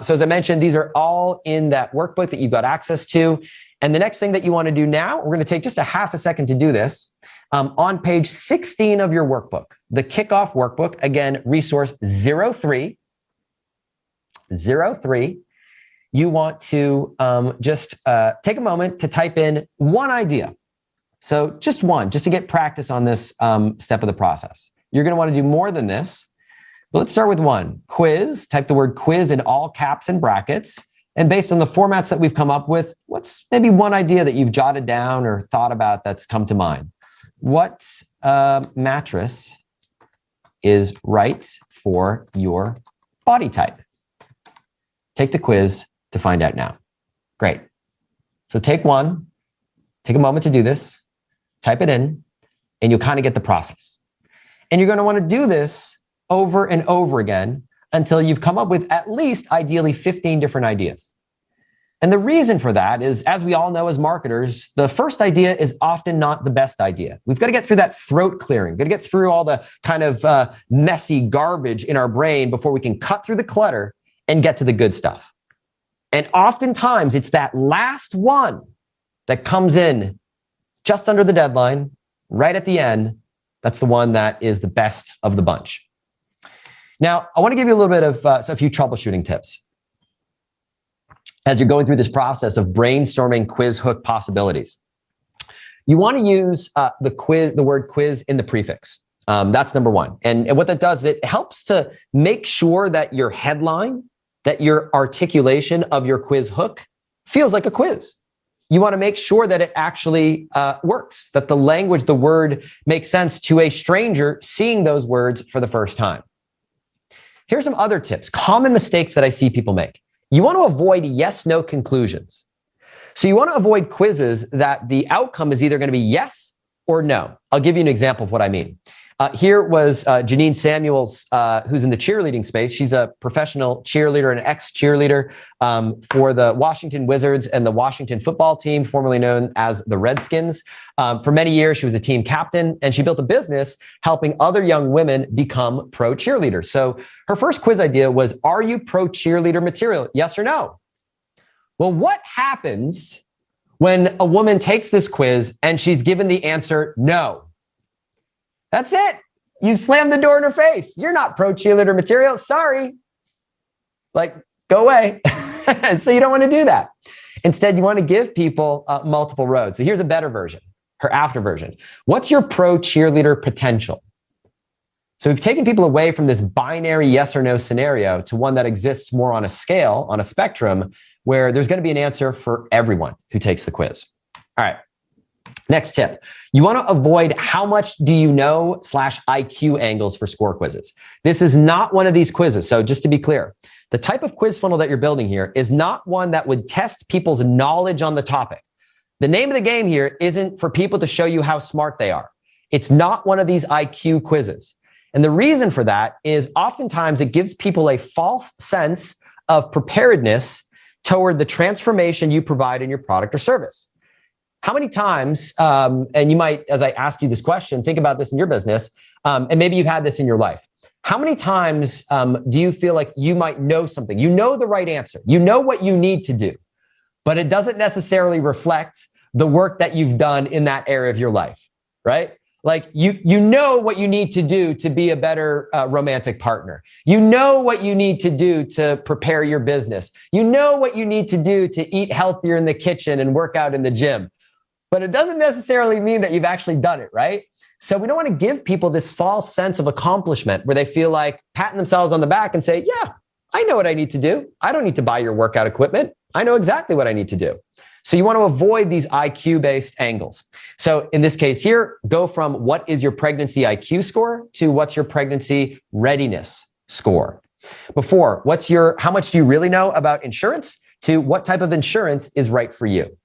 So as I mentioned, these are all in that workbook that you've got access to. And the next thing that you want to do now, we're going to take just a half a second to do this. On page 16 of your workbook, the kickoff workbook, again, resource 03, you want to just take a moment to type in one idea. So just one, just to get practice on this step of the process. You're going to want to do more than this. But let's start with one. Quiz, type the word quiz in all caps and brackets. And based on the formats that we've come up with, what's maybe one idea that you've jotted down or thought about that's come to mind? What mattress is right for your body type? Take the quiz to find out now. Great. So take one, take a moment to do this. Type it in, and you'll kind of get the process. And you're going to want to do this over and over again until you've come up with at least ideally 15 different ideas. And the reason for that is, as we all know as marketers, the first idea is often not the best idea. We've got to get through that throat clearing, got to get through all the kind of messy garbage in our brain before we can cut through the clutter and get to the good stuff. And oftentimes it's that last one that comes in just under the deadline, right at the end. That's the one that is the best of the bunch. Now, I want to give you a little bit of a few troubleshooting tips as you're going through this process of brainstorming quiz hook possibilities. You want to use the word quiz in the prefix. That's number one. And what that does, it helps to make sure that your headline that your articulation of your quiz hook feels like a quiz. You want to make sure that it actually works, that the language, the word makes sense to a stranger seeing those words for the first time. Here's some other tips, common mistakes that I see people make. You want to avoid yes/no conclusions. So you want to avoid quizzes that the outcome is either going to be yes or no. I'll give you an example of what I mean. Here was Janine Samuels, who's in the cheerleading space. She's a professional cheerleader and ex-cheerleader for the Washington Wizards and the Washington football team, formerly known as the Redskins. For many years, she was a team captain, and she built a business helping other young women become pro cheerleaders. So her first quiz idea was, are you pro cheerleader material? Yes or no? Well, what happens when a woman takes this quiz and she's given the answer no? That's it. You slammed the door in her face. You're not pro cheerleader material. Sorry. Like, go away. So you don't want to do that. Instead, you want to give people multiple roads. So here's a better version, her after version. What's your pro cheerleader potential? So we've taken people away from this binary yes or no scenario to one that exists more on a scale, on a spectrum, where there's going to be an answer for everyone who takes the quiz. All right. Next tip, you want to avoid how much do you know /IQ angles for score quizzes. This is not one of these quizzes. So just to be clear, the type of quiz funnel that you're building here is not one that would test people's knowledge on the topic. The name of the game here isn't for people to show you how smart they are. It's not one of these IQ quizzes. And the reason for that is oftentimes it gives people a false sense of preparedness toward the transformation you provide in your product or service. How many times, and you might, as I ask you this question, think about this in your business, and maybe you've had this in your life. How many times do you feel like you might know something? You know the right answer. You know what you need to do, but it doesn't necessarily reflect the work that you've done in that area of your life, right? Like you know what you need to do to be a better romantic partner. You know what you need to do to prepare your business. You know what you need to do to eat healthier in the kitchen and work out in the gym. But it doesn't necessarily mean that you've actually done it, right? So we don't want to give people this false sense of accomplishment where they feel like patting themselves on the back and say, yeah, I know what I need to do. I don't need to buy your workout equipment. I know exactly what I need to do. So you want to avoid these IQ-based angles. So in this case here, go from what is your pregnancy IQ score to what's your pregnancy readiness score. Before, how much do you really know about insurance to what type of insurance is right for you.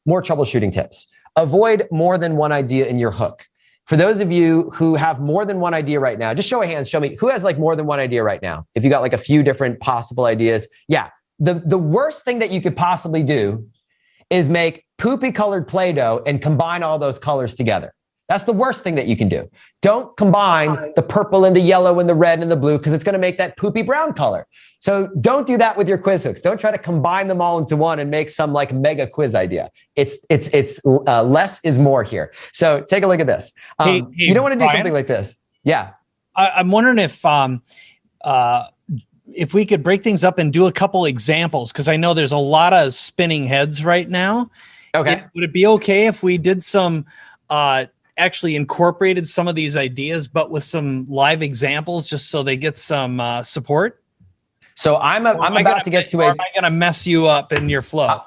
More troubleshooting tips. Avoid more than one idea in your hook. For those of you who have more than one idea right now, just show of hands, show me who has like more than one idea right now. If you got like a few different possible ideas. Yeah. The worst thing that you could possibly do is make poopy colored Play-Doh and combine all those colors together. That's the worst thing that you can do. Don't combine the purple and the yellow and the red and the blue because it's going to make that poopy brown color. So don't do that with your quiz hooks. Don't try to combine them all into one and make some like mega quiz idea. It's less is more here. So take a look at this. You don't want to do something like this. Yeah. I'm wondering if we could break things up and do a couple examples, because I know there's a lot of spinning heads right now. Okay. Would it be okay if we did some actually incorporated some of these ideas, but with some live examples, just so they get some support? So I'm about to get to am I going to mess you up in your flow?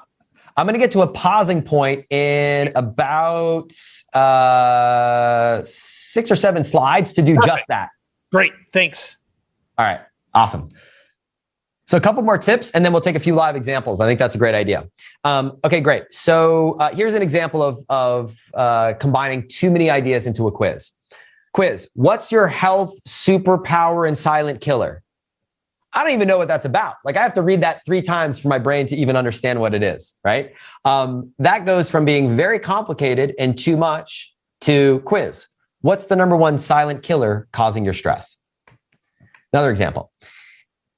I'm going to get to a pausing point in about 6 or 7 slides to do just that. Great. Thanks. All right. Awesome. So a couple more tips, and then we'll take a few live examples. I think that's a great idea. Okay, great. So here's an example of combining too many ideas into a quiz. Quiz, what's your health superpower and silent killer? I don't even know what that's about. Like I have to read that 3 times for my brain to even understand what it is, right? That goes from being very complicated and too much to quiz. What's the #1 silent killer causing your stress? Another example.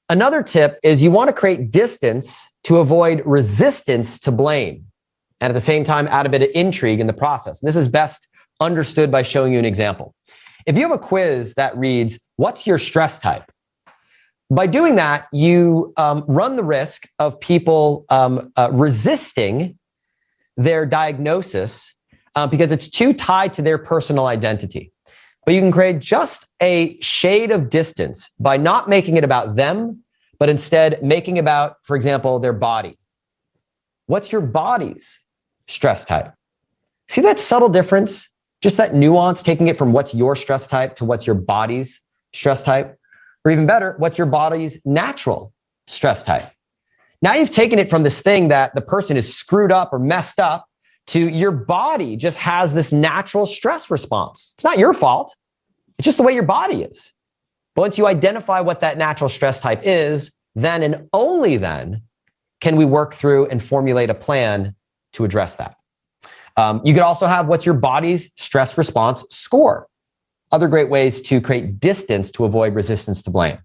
Another tip is you want to create distance to avoid resistance to blame, and at the same time, add a bit of intrigue in the process. And this is best understood by showing you an example. If you have a quiz that reads, what's your stress type? By doing that, you run the risk of people resisting their diagnosis because it's too tied to their personal identity. But you can create just a shade of distance by not making it about them, but instead making about, for example, their body. What's your body's stress type? See that subtle difference? Just that nuance, taking it from what's your stress type to what's your body's stress type? Or even better, what's your body's natural stress type? Now you've taken it from this thing that the person is screwed up or messed up to your body just has this natural stress response. It's not your fault. It's just the way your body is. But once you identify what that natural stress type is, then and only then can we work through and formulate a plan to address that. You could also have what's your body's stress response score. Other great ways to create distance to avoid resistance to blame.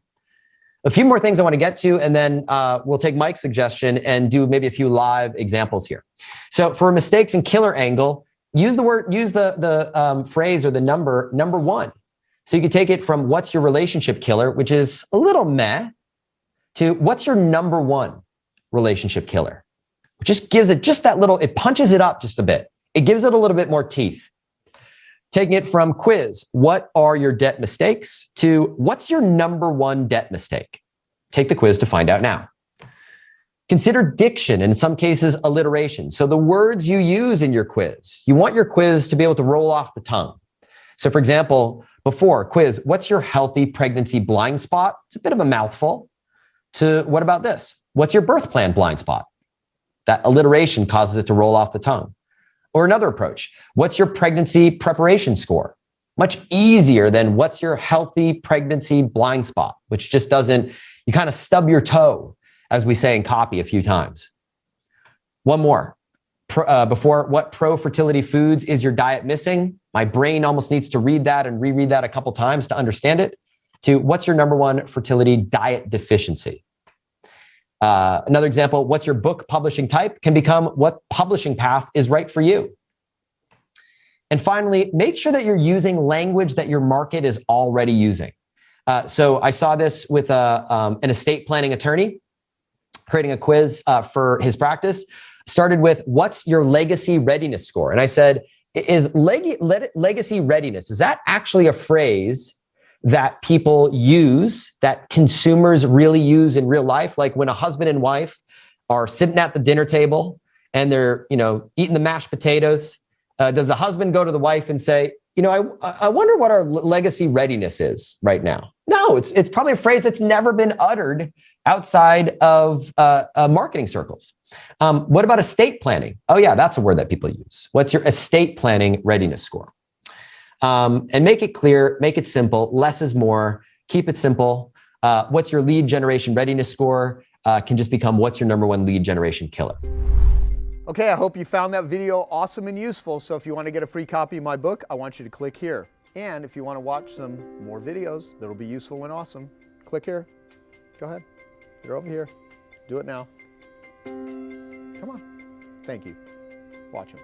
A few more things I want to get to, and then we'll take Mike's suggestion and do maybe a few live examples here. So for a mistakes and killer angle, use the phrase or the number 1. So you could take it from what's your relationship killer, which is a little meh, to what's your number 1 relationship killer, which just gives it just that little, it punches it up just a bit. It gives it a little bit more teeth. Taking it from quiz, what are your debt mistakes, to what's your number 1 debt mistake? Take the quiz to find out now. Consider diction, and in some cases, alliteration. So the words you use in your quiz, you want your quiz to be able to roll off the tongue. So for example, before quiz, what's your healthy pregnancy blind spot? It's a bit of a mouthful. To what about this? What's your birth plan blind spot? That alliteration causes it to roll off the tongue. Or another approach, what's your pregnancy preparation score? Much easier than what's your healthy pregnancy blind spot, which just doesn't, you kind of stub your toe, as we say in copy a few times. One more. Before, what pro-fertility foods is your diet missing? My brain almost needs to read that and reread that a couple times to understand it. To what's your number 1 fertility diet deficiency? Another example, what's your book publishing type can become what publishing path is right for you. And finally, make sure that you're using language that your market is already using. So I saw this with an estate planning attorney creating a quiz for his practice. Started with, what's your legacy readiness score? And I said, is legacy readiness, is that actually a phrase that people use, that consumers really use in real life? Like when a husband and wife are sitting at the dinner table and they're, eating the mashed potatoes, does the husband go to the wife and say, I wonder what our legacy readiness is right now? No, it's probably a phrase that's never been uttered outside of marketing circles. What about estate planning? Oh yeah, that's a word that people use. What's your estate planning readiness score? And make it clear, make it simple. Less is more. Keep it simple. What's your lead generation readiness score? Can just become what's your number 1 lead generation killer. Okay, I hope you found that video awesome and useful. So if you want to get a free copy of my book, I want you to click here. And if you want to watch some more videos that'll be useful and awesome, click here. Go ahead. They're over here. Do it now. Come on. Thank you. Watch them.